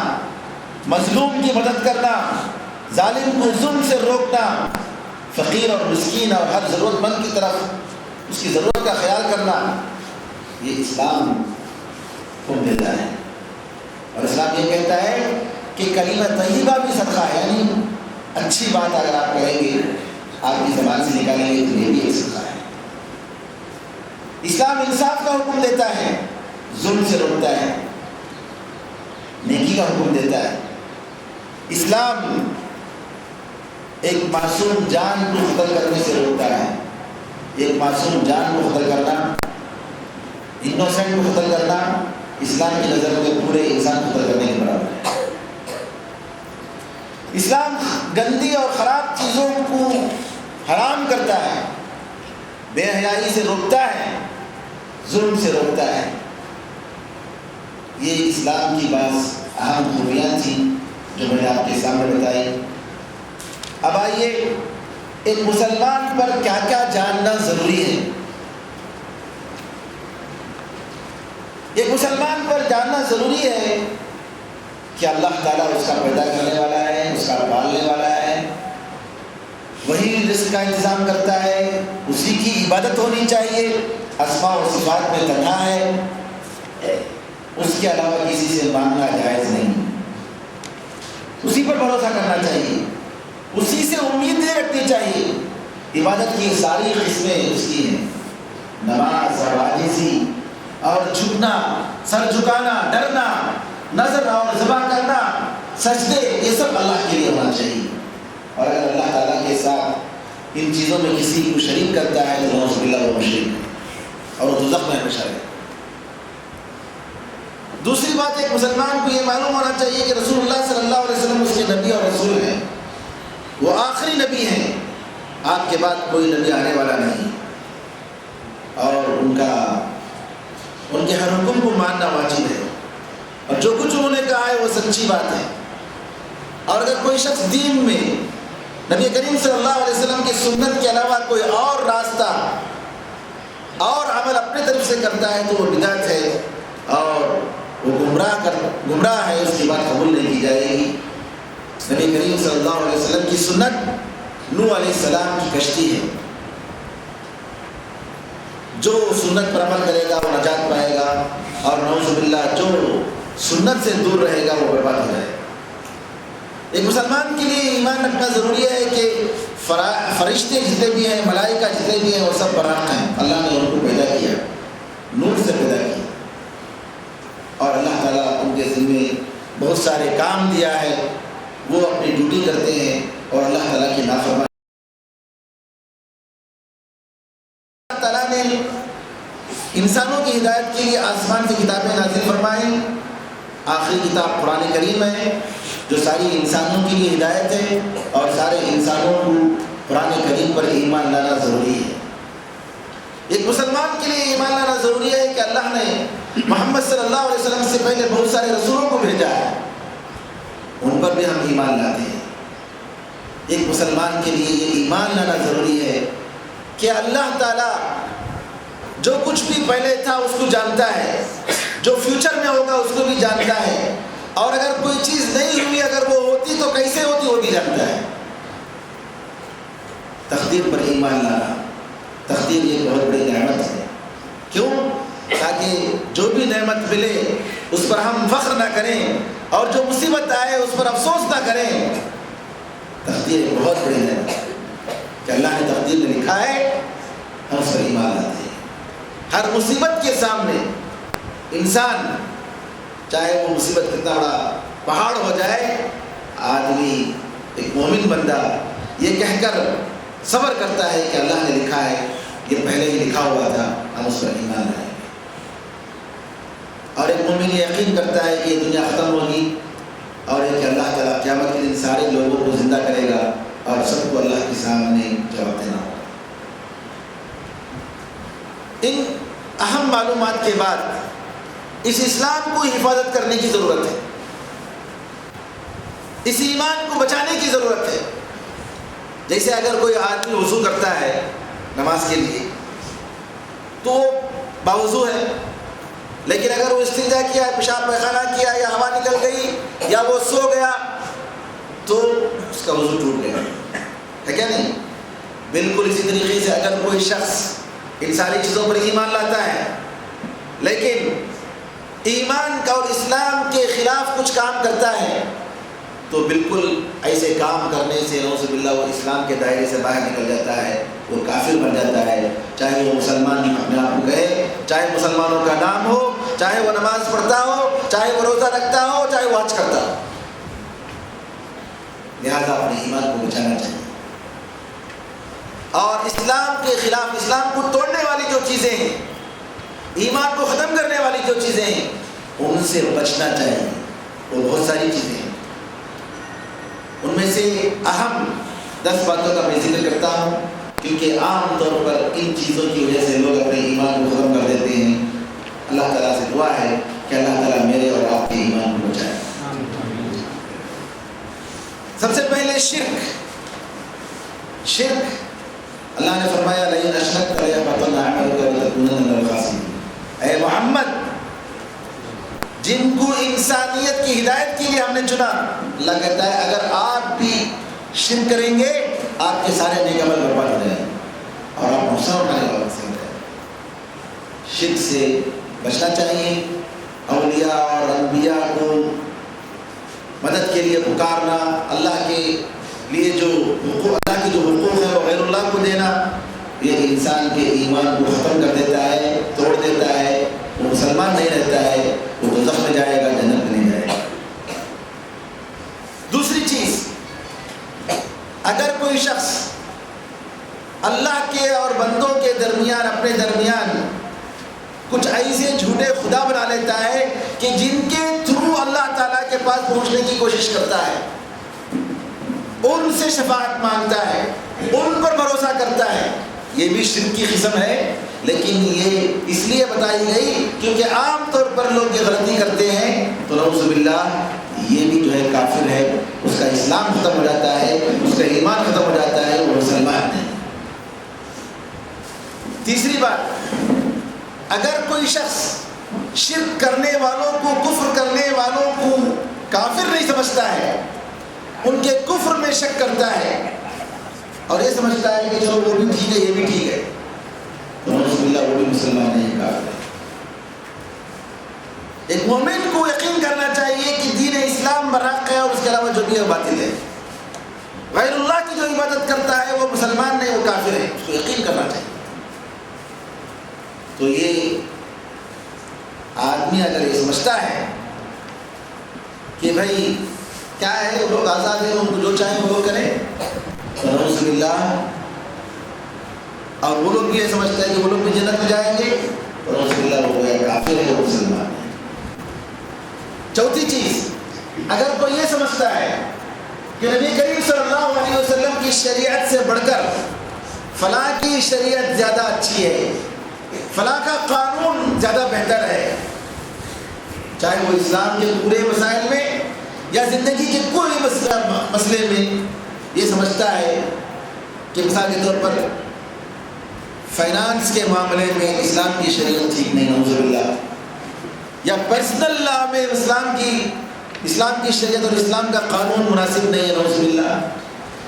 مظلوم کی مدد کرنا، ظالم کو ظلم سے روکنا، فقیر اور مسکین اور ہر ضرورت مند کی طرف اس کی ضرورت کا خیال کرنا، یہ اسلام حکم دیتا ہے۔ اور اسلام یہ کہتا ہے کہ کلمہ طیبہ بھی صدقہ ہے، یعنی اچھی بات اگر آپ کہیں گے، آپ کی زبان سے نکالیں گے تو یہ بھی ایک صدقہ ہے۔ اسلام انصاف کا حکم دیتا ہے، ظلم سے روکتا ہے، نیکی کا حکم دیتا ہے۔ اسلام ایک معصوم جان کو قتل کرنے سے روکتا ہے۔ ایک معصوم جان کو قتل کرنا، انوسنٹ کو قتل کرنا، اسلام کی نظر میں پورے انسان کو قتل کرنے کے برابر ہے۔ اسلام گندی اور خراب چیزوں کو حرام کرتا ہے، بے حیائی سے روکتا ہے، ظلم سے روکتا ہے۔ یہ اسلام کی بعض اہم خوبیاں تھیں جو میں نے آپ کے سامنے بتائی۔ اب آئیے ایک مسلمان پر کیا کیا جاننا ضروری ہے۔ ایک مسلمان پر جاننا ضروری ہے کہ اللہ تعالیٰ اس کا پیدا کرنے والا ہے، اس کا پالنے والا ہے، وہی رزق کا انتظام کرتا ہے، اسی کی عبادت ہونی چاہیے، اسماء و صفات میں تنہا ہے، اس کے علاوہ کسی سے مانگنا جائز نہیں، اسی پر بھروسہ کرنا چاہیے، اسی سے امیدیں رکھنی چاہیے۔ عبادت کی ساری قسمیں اس کی ہیں، نماز اور عاجزی اور جھکنا، سر جھکانا، ڈرنا، نظر اور ذبح کرنا، سجدے، یہ سب اللہ کے لیے ہونا چاہیے۔ اور اگر اللہ تعالیٰ کے ساتھ ان چیزوں میں کسی کو شریک کرتا ہے تو نعوذ باللہ وہ مشرک ہے اور وہ دوزخ میں ہمیشہ رہے۔ دوسری بات، ایک مسلمان کو یہ معلوم ہونا چاہیے کہ رسول اللہ صلی اللہ علیہ وسلم اس کے نبی اور رسول ہیں، وہ آخری نبی ہیں، آپ کے بعد کوئی نبی آنے والا نہیں، اور ان کے ہر حکم کو ماننا واجب ہے، اور جو کچھ انہوں نے کہا ہے وہ سچی بات ہے۔ اور اگر کوئی شخص دین میں نبی کریم صلی اللہ علیہ وسلم کی سنت کے علاوہ کوئی اور راستہ اور عمل اپنے طرف سے کرتا ہے تو وہ بدعت ہے اور وہ گمراہ ہے، اس کی بات قبول نہیں کی جائے گی۔ نبی کریم صلی اللہ علیہ وسلم کی سنت نوح علیہ السلام کی کشتی ہے، جو سنت پر عمل کرے گا وہ نجات پائے گا، اور نعوذ باللہ جو سنت سے دور رہے گا وہ برباد ہو جائے گا۔ ایک مسلمان کے لیے ایمان رکھنا ضروری ہے کہ فرشتے جتنے بھی ہیں، ملائکہ جتنے بھی ہیں، وہ سب برحق ہیں، اللہ نے ان کو پیدا کیا، نور سے پیدا کیا، اور اللہ تعالیٰ ان کے ذمے بہت سارے کام دیا ہے، وہ اپنی ڈیوٹی کرتے ہیں اور اللہ تعالیٰ کی نافرمانی. اللہ تعالیٰ نے انسانوں کی ہدایت کے لیے آسمان سے کتابیں نازل فرمائی. آخری کتاب قرآن کریم ہے جو ساری انسانوں کے لیے ہدایت ہے، اور سارے انسانوں کو قرآن کریم پر ایمان لانا ضروری ہے. ایک مسلمان کے لیے ایمان لانا ضروری ہے کہ اللہ نے محمد صلی اللہ علیہ وسلم سے پہلے بہت سارے رسولوں کو بھیجا ہے، ان پر بھی ہم ایمان لاتے ہیں. ایک مسلمان کے لیے یہ ایمان لانا ضروری ہے کہ اللہ تعالیٰ جو کچھ بھی پہلے تھا اس کو جانتا ہے، جو فیوچر میں ہوگا اس کو بھی جانتا ہے، اور اگر کوئی چیز نہیں ہوئی، اگر وہ ہوتی تو کیسے ہوتی وہ بھی جانتا ہے. تقدیر پر ایمان لانا، تقدیر یہ بہت بڑی نعمت ہے. کیوں؟ تاکہ جو بھی نعمت ملے اس پر ہم فخر نہ کریں، اور جو مصیبت آئے اس پر افسوس نہ کریں. تقدیر ایک بہت بڑی نعمت ہے کہ اللہ نے تقدیر میں لکھا ہے، ہم اس پر ایمان لاتے ہیں. ہر مصیبت کے سامنے انسان، چاہے وہ مصیبت کتنا بڑا پہاڑ ہو جائے، آدمی ایک مومن بندہ یہ کہہ کر صبر کرتا ہے کہ اللہ نے لکھا ہے، یہ پہلے ہی لکھا ہوا تھا، ہم اس پر ایمان لائیں گے. اور ایک مومن یہ یقین کرتا ہے کہ یہ دنیا ختم ہوگی، اور ایک کہ اللہ تعالیٰ قیامت کے دن سارے لوگوں کو زندہ کرے گا اور سب کو اللہ کے سامنے جواب دینا ہوگا. ان اہم معلومات کے بعد اس اسلام کو حفاظت کرنے کی ضرورت ہے، اس ایمان کو بچانے کی ضرورت ہے. جیسے اگر کوئی آدمی وضو کرتا ہے نماز کے لیے تو وہ باوضو ہے، لیکن اگر وہ استنجا کیا، پیشاب پیخانہ کیا، یا ہوا نکل گئی، یا وہ سو گیا تو اس کا وضو ٹوٹ گیا ہے کیا نہیں؟ بالکل اسی طریقے سے اگر کوئی شخص ان ساری چیزوں پر ایمان لاتا ہے لیکن ایمان کا اور اسلام کے خلاف کچھ کام کرتا ہے تو بالکل ایسے کام کرنے سے نعوذ باللہ وہ اسلام کے دائرے سے باہر نکل جاتا ہے، وہ کافر بن جاتا ہے. چاہے وہ مسلمان اپنے آپ کو کہے، چاہے مسلمانوں کا نام ہو، چاہے وہ نماز پڑھتا ہو، چاہے وہ روزہ رکھتا ہو، چاہے وہ حج کرتا ہو. لہذا اپنے ایمان کو بچانا چاہیے، اور اسلام کے خلاف، اسلام کو توڑنے والی جو چیزیں ہیں، ایمان کو ختم کرنے والی جو چیزیں ہیں، ان سے بچنا چاہیے. وہ بہت ساری چیزیں ہیں، ان میں سے اہم 10 باتوں کا میں ذکر کرتا ہوں، کیونکہ عام طور پر ان چیزوں کی وجہ سے لوگ اپنے ایمان کو ختم کر دیتے ہیں. اللہ تعالیٰ سے دعا ہے کہ اللہ تعالیٰ میرے اور آپ کے ایمان کو بچائے. سب سے پہلے شرک. اللہ نے فرمایا لئن اشرکت لیحبطن عملک ولتکونن من الخاسرین. اے محمد، جن کو انسانیت کی ہدایت کے لیے ہم نے چنا، اللہ کہتا ہے اگر آپ بھی شرک کریں گے آپ کے سارے نیک عمل برباد ہو جائیں گے اور آپ نقصان اٹھانے والے سے ہو جائیں. شرک سے بچنا چاہیے. اولیاء اور انبیاء کو مدد کے لیے پکارنا، اللہ کے لیے جو حقوق، اللہ کے جو حقوق ہے وہ غیر اللہ کو دینا، یہ انسان کے ایمان کو ختم کر دیتا ہے، توڑ دیتا ہے. وہ مسلمان نہیں رہتا ہے، وہ دوزخ میں جائے گا، جنت میں نہیں جائے گا. دوسری چیز، اگر کوئی شخص اللہ کے اور بندوں کے درمیان، اپنے درمیان کچھ ایسے جھوٹے خدا بنا لیتا ہے کہ جن کے تھرو اللہ تعالیٰ کے پاس پہنچنے کی کوشش کرتا ہے، ان سے شفاعت مانگتا ہے، ان پر بھروسہ کرتا ہے، یہ بھی شرک کی قسم ہے. لیکن یہ اس لیے بتائی گئی کیونکہ عام طور پر لوگ یہ غلطی کرتے ہیں تو نعوذ باللہ یہ بھی جو ہے کافر ہے، اس کا اسلام ختم ہو جاتا ہے، اس کا ایمان ختم ہو جاتا ہے، وہ مسلمان نہیں. تیسری بات، اگر کوئی شخص شرک کرنے والوں کو، کفر کرنے والوں کو کافر نہیں سمجھتا ہے، ان کے کفر میں شک کرتا ہے اور یہ سمجھتا ہے کہ چلو وہ بھی ٹھیک ہے، یہ بھی ٹھیک ہے، تو نعوذ باللہ وہ بھی مسلمان نہیں، کافر ہے. ایک مومن کو یقین کرنا چاہیے کہ دین اسلام برحق ہے اور اس کے علاوہ جو بھی ہے باطل ہے. غیر اللہ کی جو عبادت کرتا ہے وہ مسلمان نہیں، وہ کافر ہے، اس کو یقین کرنا چاہیے. تو یہ آدمی اگر یہ سمجھتا ہے کہ بھائی کیا ہے وہ لوگ آزاد ہیں، ان کو جو چاہیں وہ لوگ کریں، نعوذ باللہ. اور وہ لوگ بھی یہ سمجھتے ہیں کہ وہ لوگ بھی جنت میں جائیں گے، نعوذ باللہ وہ گویا کافر ہے، وہ مسلمان ہے. چوتھی چیز، اگر کوئی یہ سمجھتا ہے کہ نبی کریم صلی اللہ علیہ وسلم کی شریعت سے بڑھ کر فلاں کی شریعت زیادہ اچھی ہے، فلاں کا قانون زیادہ بہتر ہے، چاہے وہ اسلام کے پورے مسائل میں یا زندگی کے کوئی مسئلے میں یہ سمجھتا ہے کہ مثال کے طور پر فائنانس کے معاملے میں اسلام کی شریعت ٹھیک نہیں، نعوذ باللہ، یا پرسنل لا میں اسلام کی شریعت اور اسلام کا قانون مناسب نہیں ہے، نعوذ باللہ،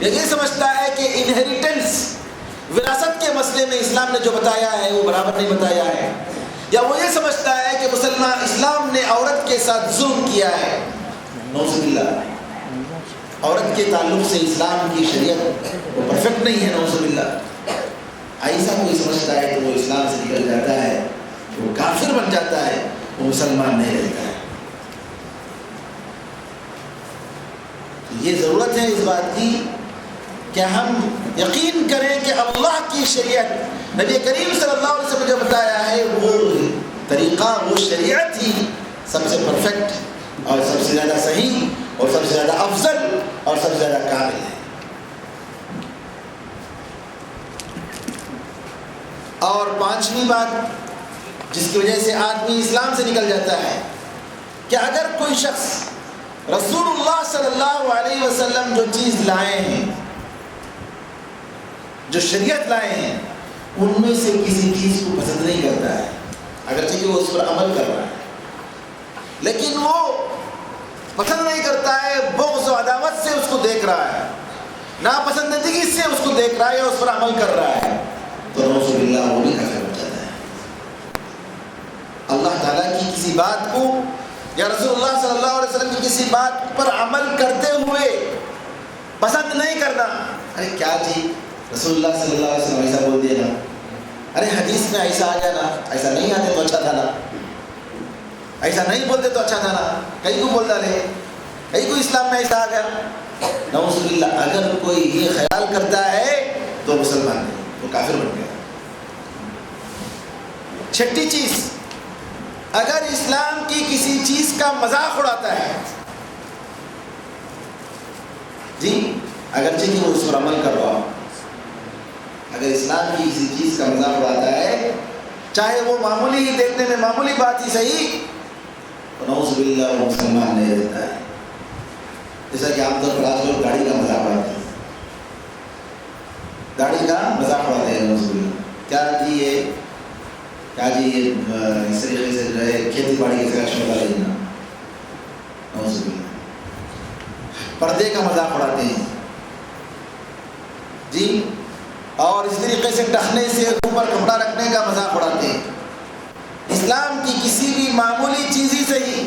یا یہ سمجھتا ہے کہ انہیریٹنس وراثت کے مسئلے میں اسلام نے جو بتایا ہے وہ برابر نہیں بتایا ہے، یا وہ یہ سمجھتا ہے کہ مسلمان اسلام نے عورت کے ساتھ ظلم کیا ہے، نعوذ باللہ، عورت کے تعلق سے اسلام کی شریعت وہ پرفیکٹ نہیں ہے، نعوذ باللہ، ایسا کوئی سمجھتا ہے تو وہ اسلام سے نکل جاتا ہے، وہ کافر بن جاتا ہے، وہ مسلمان نہیں رہتا ہے. یہ ضرورت ہے اس بات کی کہ ہم یقین کریں کہ اللہ کی شریعت نبی کریم صلی اللہ علیہ وسلم نے جو بتایا ہے وہ طریقہ، وہ شریعت ہی سب سے پرفیکٹ اور سب سے زیادہ صحیح اور سب سے زیادہ افضل اور سب سے زیادہ کامل ہے. اور پانچویں بات جس کی وجہ سے آدمی اسلام سے نکل جاتا ہے کہ اگر کوئی شخص رسول اللہ صلی اللہ علیہ وسلم جو چیز لائے ہیں، جو شریعت لائے ہیں، ان میں سے کسی چیز کو پسند نہیں کرتا ہے، اگرچہ کہ وہ اس پر عمل کر رہا ہے، لیکن وہ پسند نہیں کرتا ہے، بغض و عداوت سے اس کو دیکھ رہا ہے، ناپسندیدگی سے اس کو دیکھ رہا ہے یا اس پر عمل کر رہا ہے، تو نعوذ باللہ وہ بھی کافر ہو جاتا ہے. اللہ تعالیٰ کی کسی بات کو یا رسول اللہ صلی اللہ علیہ وسلم کی کسی بات پر عمل کرتے ہوئے پسند نہیں کرنا، ارے کیا جی رسول اللہ صلی اللہ علیہ وسلم ایسا بول دیا نا، ارے حدیث میں ایسا آ گیا نا، ایسا نہیں آتے تو اچھا تھا نا، ایسا نہیں بولتے تو اچھا تھا نا، کہیں کو بولتا رہے، کہیں کو اسلام میں ایسا آ گیا، نعوذ باللہ. اگر کوئی یہ خیال کرتا ہے تو مسلمان نہیں، وہ کافر بن گیا. چھٹی چیز، اگر اسلام کی کسی چیز کا مذاق اڑاتا ہے، جی اگرچہ کہ وہ اس پر عمل کر رہا ہو، اگر اسلام کی کسی چیز کا مذاق اڑاتا ہے، چاہے وہ معمولی ہی دیکھنے میں معمولی بات ہی صحیح، تو نعوذ باللہ وہ مسلمان نہیں رہتا ہے. جیسا کہ عام طور پر آج لوگ گاڑی کا مذاق اڑاتے ہیں، گاڑی کا مذاق اڑاتے ہیں، نعوذ باللہ، کیا جی یہ اس طریقے سے جو ہے کھیتی باڑی کے ساتھ شغلہ لینا، نعوذ باللہ. پردے کا مذاق اڑاتے ہیں جی، اور اس طریقے سے ٹخنے سے اوپر کپڑا رکھنے کا مذاق اڑاتے ہیں. اسلام کی کسی بھی معمولی چیز ہی صحیح،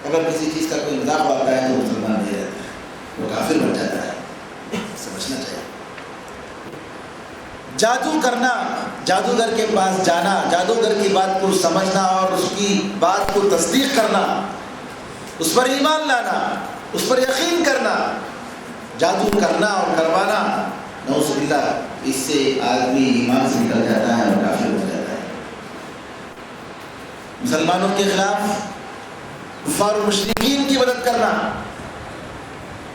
اگر کسی چیز کا کوئی مذاق اڑاتا ہے تو مسلمان نہیں رہتا ہے، وہ کافر بن جاتا ہے. سمجھنا چاہیے. جادو کرنا، جادوگر کے پاس جانا، جادوگر کی بات کو سمجھنا اور اس کی بات کو تصدیق کرنا، اس پر ایمان لانا، اس پر یقین کرنا، جادو کرنا اور کروانا، نعوذ باللہ اس سے آدمی ایمان سے نکل جاتا ہے اور کافر ہو جاتا ہے. مسلمانوں کے خلاف کفار و مشرکین کی مدد کرنا،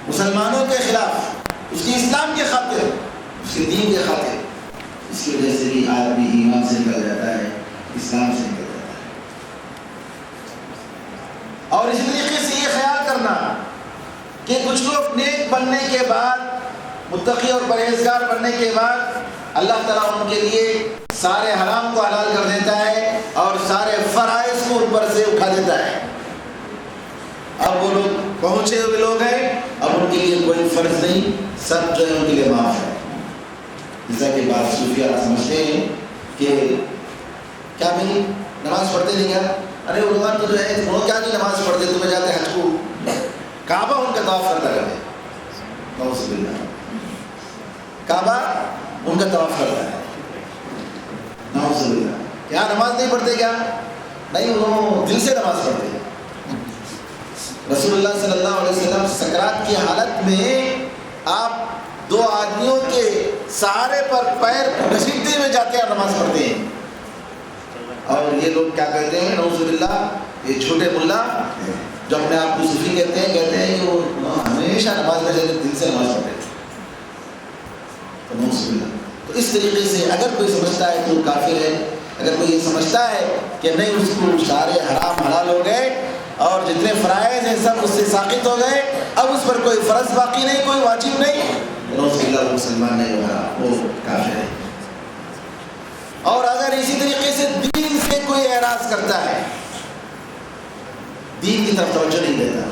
مسلمانوں کے خلاف اس کی اسلام کے خاطر، اس کے دین کے خاطر، اس کی وجہ سے بھی آدمی ایمان سے نکل جاتا ہے، اسلام سے نکل جاتا ہے. اور اس طریقے سے یہ خیال کرنا کہ کچھ لوگ نیک بننے کے بعد، متقی اور پرہیزگار بننے کے بعد اللہ تعالیٰ ان کے لیے سارے حرام کو حلال کر دیتا ہے اور سارے فرائض کو اوپر سے اٹھا دیتا ہے. اب وہ لوگ پہنچے ہوئے لوگ ہیں، اب ان کے لیے کوئی فرض نہیں، سب جو ہے ان کے لیے معاف ہے. جیسا کہ بعض صوفیہ سمجھتے ہیں کہ کیا بھائی نماز پڑھتے نہیں کیا، ارے علماء تو جو ہے وہ کیا نہیں نماز پڑھتے، تمہیں جاتے حج کو، کعبہ ان کا طواف کرتا کرتے، نعوذ باللہ، کعبہ ان کا طواف کرتا ہے، نعوذ باللہ. کیا نماز نہیں پڑھتے کیا؟ نہیں، وہ دل سے نماز پڑھتے ہیں. رسول اللہ صلی اللہ علیہ وسلم سکرات کی حالت میں آپ 2 آدمیوں کے سہارے پر پیر گھسیٹتے ہوئے جاتے ہیں اور نماز پڑھتے ہیں. اور یہ لوگ کیا کہتے ہیں؟ نعوذ باللہ، یہ چھوٹے ملا جو اپنے آپ کو صوفی کہتے ہیں کہ وہ ہمیشہ نماز میں دل سے نماز پڑھتے ہیں. تو نعوذ باللہ. تو اس طریقے سے اگر کوئی سمجھتا ہے تو وہ کافر ہے. اگر کوئی یہ سمجھتا ہے کہ نہیں، اس کو سارے حرام حلال ہو گئے اور جتنے فرائض ہیں سب اس سے ساقط ہو گئے، اب اس پر کوئی فرض باقی نہیں، کوئی واجب نہیں، نعوذ باللہ وہ مسلمان نہیں ہو رہا، وہ کافر ہے. اور اگر اسی طریقے سے دین سے کوئی اعراض کرتا ہے، دین کی طرف توجہ نہیں دیتا،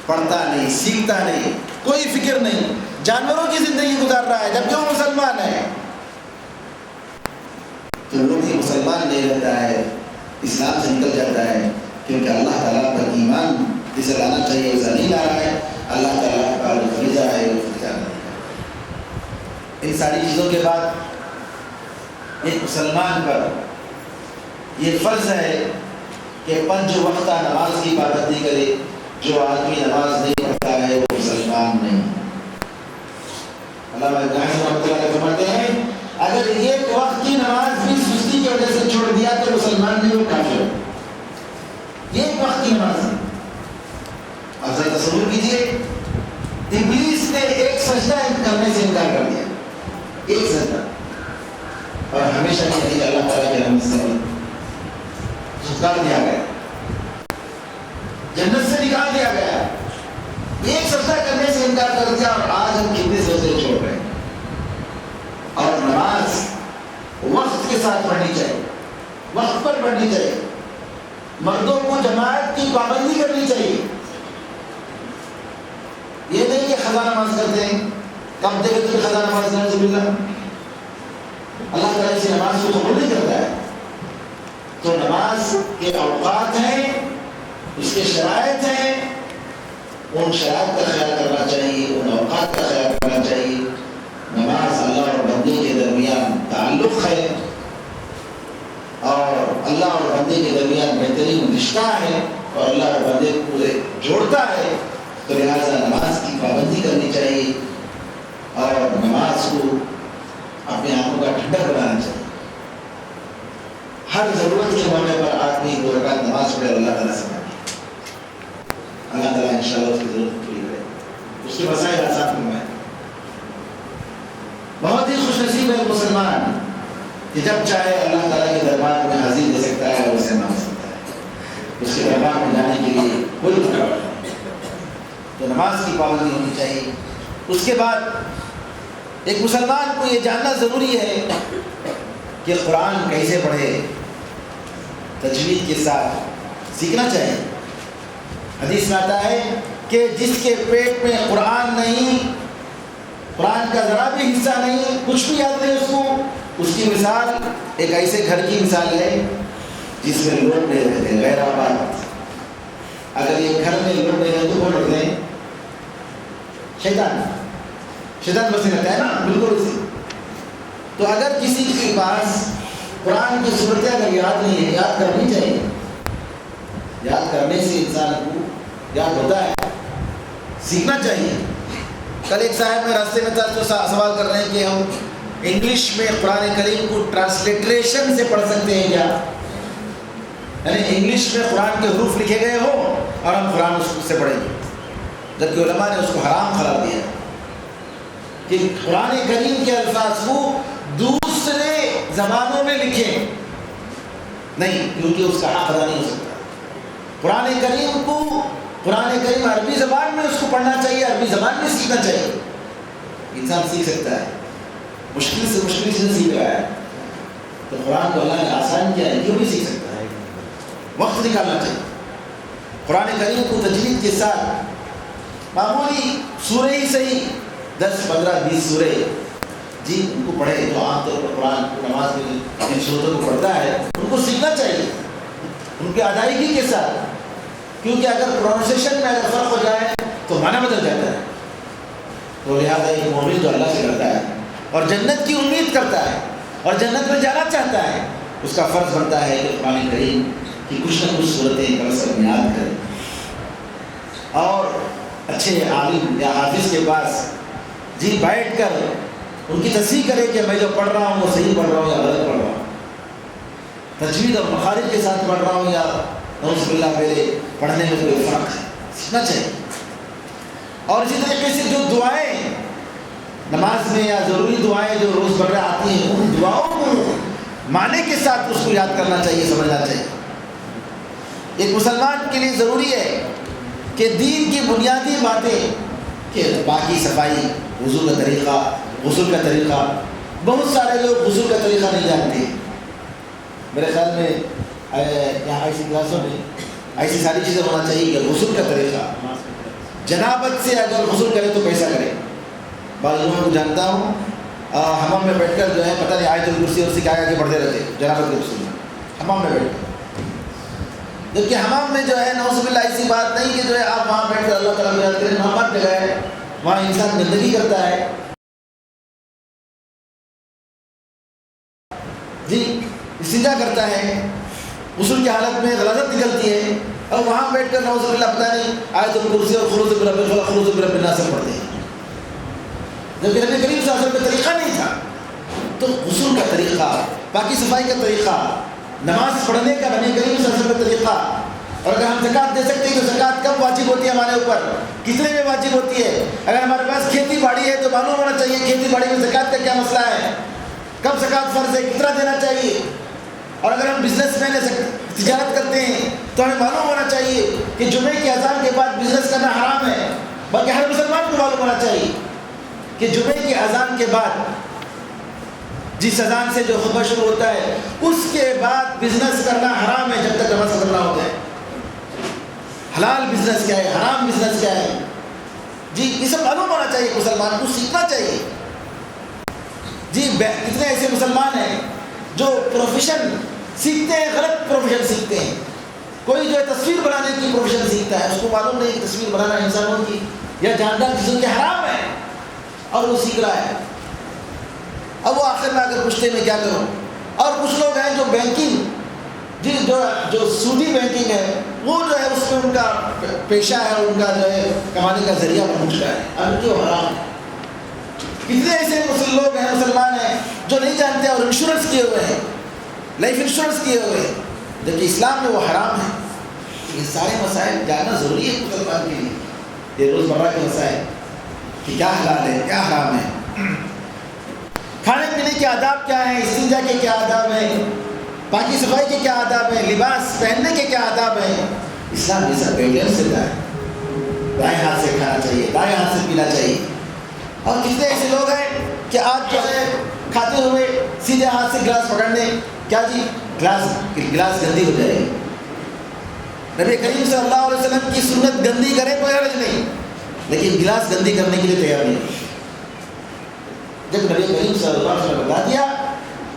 پڑھتا نہیں، سیکھتا نہیں، کوئی فکر نہیں، جانوروں کی زندگی گزار رہا ہے جبکہ وہ مسلمان ہے، تو وہ بھی مسلمان نہیں رہتا ہے، اسلام سے نکل جاتا ہے. کیونکہ اللہ تعالیٰ پر ایمان جسے لانا چاہیے اسے نہیں لا رہا ہے. اللہ تعالیٰ کا جو فریضہ ہے وہ فریضہ نہیں ہے. ان ساری چیزوں کے بعد ایک مسلمان پر یہ فرض ہے کہ 5 وقتہ نماز کی پابندی کرے. جو آدمی نماز نہیں پڑھتا ہے وہ مسلمان نہیں. علامہ ابن حزم رحمۃ اللہ علیہ فرماتے ہیں اگر ایک وقت کی نماز بھی سستی کی وجہ سے چھوڑ دیا تو مسلمان نہیں، وہ کافر ہے. ایک وقت کی نماز. اب ذرا تصور کیجیے، ابلیس نے ایک سجدہ کرنے سے انکار کر دیا، ایک سجدہ، اور ہمیشہ کے لیے اللہ تعالیٰ کے رحمت سے چھٹکار دیا گیا، جنت سے نکال دیا گیا. ایک سجدہ کرنے سے انکار کر دیا اور آج ہم کتنے سجدے چھوڑ رہے ہیں. اور نماز وقت کے ساتھ پڑھنی چاہیے، وقت پر پڑھنی چاہیے. مردوں کو جماعت کی پابندی کرنی چاہیے. یہ نہیں کہ خزانہ نماز کرتے ہیں، کب دیکھے تو خزانہ نماز نعوذ باللہ. اللہ تعالیٰ اس نماز کو قبول نہیں کرتا ہے. تو نماز کے اوقات ہیں، اس کے شرائط ہیں، ان شرائط کا خیال کرنا چاہیے، ان اوقات کا خیال کرنا چاہیے. نماز اللہ اور بندے کے درمیان تعلق ہے اور اللہ اور بندے کے درمیان بہترین رشتہ ہے اور اللہ اور بندے کو پورے جوڑتا ہے. تو لہٰذا نماز کی پابندی کرنی چاہیے اور نماز کو اپنے آنکھوں کا ٹھنڈا بنانا چاہیے. ہر ضرورت کے موقع پر آدمی 2 رکعت نماز پڑھے اور اللہ تعالیٰ سے مانگے. اللہ تعالیٰ انشاءاللہ اس کی ضرورت پوری کرے، اس کے مسائل آسان فرمائے. بہت ہی خوش نصیب ہے مسلمان کہ جب چاہے اللہ تعالیٰ کے دربار میں حاضری دے سکتا ہے اور اسے مانگ سکتا ہے. اس کے دربار میں جانے کے لیے کوئی رکاوٹ نہیں. تو نماز کی پابندی ہونی چاہیے. اس کے بعد ایک مسلمان کو یہ جاننا ضروری ہے کہ قرآن کیسے پڑھے، تجوید کے ساتھ سیکھنا چاہیے. حدیث میں آتا ہے کہ جس کے پیٹ میں قرآن نہیں، قرآن کا ذرا بھی حصہ نہیں، کچھ بھی یاد نہیں اس کو، اس کی مثال ایک ایسے گھر کی مثال ہے جس میں لوگ نہیں رہتے، غیر آباد. اگر یہ گھر میں لوگ نہیں رہتے تو کون رہتے ہیں؟ شیطان بس رہتا ہے نا، بالکل اسی. تو اگر کسی کے پاس قرآن کی صورتیں اگر یاد نہیں ہے، یاد کرنی چاہیے. یاد کرنے سے انسان کو یاد ہوتا ہے، سیکھنا چاہیے. کل ایک صاحب میں راستے میں تھا تو سوال کر رہے ہیں کہ ہم انگلش میں قرآن کریم کو ٹرانسلیٹریشن سے پڑھ سکتے ہیں کیا؟ یعنی انگلش میں قرآن کے حروف لکھے گئے ہو اور ہم قرآن اس سے پڑھیں گے، جبکہ علماء نے اس کو حرام قرار دیا کہ قرآن کریم کے الفاظ کو دوسرے زبانوں میں لکھیں نہیں، کیونکہ اس کا حق ادا نہیں ہو سکتا. قرآن کریم عربی زبان میں اس کو پڑھنا چاہیے، عربی زبان میں سیکھنا چاہیے. انسان سیکھ سکتا ہے، مشکل سے مشکل چیز سیکھ رہا ہے تو قرآن کو اللہ نے آسان کیا ہے، کیوں نہیں سیکھ سکتا ہے؟ وقت نکالنا چاہیے. قرآن کریم کو تجوید کے ساتھ معمولی سورہ ہی صحیح 10 15 20 سورہ جی ان کو پڑھے تو عام طور پر قرآن کو نماز میں جن سورتوں کو پڑھتا ہے ان کو سیکھنا چاہیے ان کی ادائیگی کے ساتھ، کیونکہ اگر پروننسیشن میں اگر فرق ہو جائے تو معنی بدل جاتا ہے. تو لہٰذا ایک مومن جو اللہ سے کرتا ہے اور جنت کی امید کرتا ہے اور جنت میں جانا چاہتا ہے، اس کا فرض بنتا ہے کہ قرآن کریم کی کچھ نہ کچھ صورتیں کم از کم یاد کرے. اور اچھے عالم یا حافظ کے پاس جی بیٹھ کر ان کی تصحیح کرے کہ میں جو پڑھ رہا ہوں وہ صحیح پڑھ رہا ہوں یا غلط پڑھ رہا ہوں، تجوید اور مخارج کے ساتھ پڑھ رہا ہوں یا نعوذ باللہ میرے پڑھنے میں کوئی فرق ہے، سیکھنا چاہیے۔ اور اسی طریقے سے جو دعائیں نماز میں یا ضروری دعائیں جو روز مرہ آتی ہیں، ان دعاؤں کو معنی کے ساتھ اس کو یاد کرنا چاہیے، سمجھنا چاہیے۔ ایک مسلمان کے لیے ضروری ہے کہ دین کی بنیادی باتیں کہ باقی صفائی، وضو کا طریقہ، غسل کا طریقہ، بہت سارے لوگ غسل کا طریقہ نہیں جانتے۔ میرے خیال میں یہاں ایسی کلاسوں میں ایسی ساری چیزیں ہونا چاہیے کہ غسل کا طریقہ، جنابت سے اگر غسل کرے تو کیسا کرے۔ بعض لوگوں کو جانتا ہوں حمام میں بیٹھ کر جو ہے پتہ نہیں آیت الکرسی اور سکھایا کے پڑھتے رہتے جنابت کے غسل میں، حمام میں بیٹھ کر، جبکہ حمام میں جو ہے نعوذ باللہ ایسی بات نہیں کہ جو ہے آپ وہاں بیٹھ کر اللہ تعالیٰ کو یاد کریں، حمام جگہ ہے وہاں انسان گندگی کرتا ہے جی، استنجا کرتا ہے، غسل کی حالت میں غلاظت نکلتی ہے، اور وہاں بیٹھ کر نعوذ باللہ پتہ نہیں آیت الکرسی اور خروج برب الفلق خروج برب الناس پڑھتے ہیں، جبکہ نبی کریم صلی اللہ علیہ وسلم کا طریقہ نہیں تھا۔ تو غسل کا طریقہ، باقی صفائی کا طریقہ، نماز پڑھنے کا نبی کریم صلی اللہ علیہ وسلم کا طریقہ، اور اگر ہم زکوٰۃ دے سکتے ہیں تو زکوٰۃ کب واجب ہوتی ہے ہمارے اوپر، کتنے میں واجب ہوتی ہے، اگر ہمارے پاس کھیتی باڑی ہے تو معلوم ہونا چاہیے کھیتی باڑی میں زکوٰۃ کا کیا مسئلہ ہے، کب زکوٰۃ فرض ہے، کتنا دینا چاہیے، اور اگر ہم بزنس مین تجارت کرتے ہیں تو ہمیں معلوم ہونا چاہیے کہ جمعے کی اذان کے بعد بزنس کرنا حرام ہے، بلکہ ہر مسلمان کو معلوم ہونا چاہیے کہ جمعے کی اذان کے بعد جس اذان سے جو خطبہ شروع ہوتا ہے اس کے بعد بزنس کرنا حرام ہے جب تک نماز ختم نہ ہو جائے۔ حلال بزنس کیا ہے، حرام بزنس کیا ہے، جی یہ سب معلوم ہونا چاہیے، مسلمان کو سیکھنا چاہیے۔ جی کتنے ایسے مسلمان ہیں جو پروفیشن سیکھتے ہیں، غلط پروفیشن سیکھتے ہیں، کوئی جو ہے تصویر بنانے کی پروفیشن سیکھتا ہے، اس کو معلوم نہیں کہ تصویر بنانا انسانوں کی یا جاندار چیزوں کے حرام ہے، اور وہ سیکھ رہا ہے۔ اب وہ آخر میں آ کر پوچھتے میں کیا کروں۔ اور کچھ لوگ ہیں جو بینکنگ جی جو سودی بینکنگ ہے وہ جو ہے اس میں ان کا پیشہ ہے، ان کا جو ہے کمانے کا ذریعہ بن چکا ہے، اب کیوں حرام۔ کتنے ایسے لوگ ہیں مسلمان ہیں جو نہیں جانتے اور انشورنس کیے ہوئے ہیں، لائف انشورنس کیے ہوئے ہیں، جبکہ اسلام میں وہ حرام ہے۔ یہ سارے مسائل جاننا ضروری ہے مسلمان کے لیے، یہ روزمرہ کے مسائل کہ کیا حلال ہے کیا حرام ہے، کھانے پینے کے آداب کیا ہیں، استنجا کے کیا آداب ہیں، باقی صفائی کے کیا آداب ہیں، لباس پہننے کے کیا آداب ہیں۔ اسلام یہ سب گائیڈنس دیتا ہے، دائیں ہاتھ سے کھانا چاہیے، دائیں ہاتھ سے پینا چاہیے۔ اور کتنے ایسے لوگ ہیں کہ آج جو ہے کھاتے ہوئے سیدھے ہاتھ سے گلاس پکڑنے، کیا جی گلاس گندی ہو جائے گی۔ نبی کریم صلی اللہ علیہ وسلم کی سنت گندی کرے کوئی حرج نہیں، لیکن گلاس گندی کرنے کے لیے تیار نہیں۔ جب نبی کریم صلی اللہ علیہ وسلم بتا دیا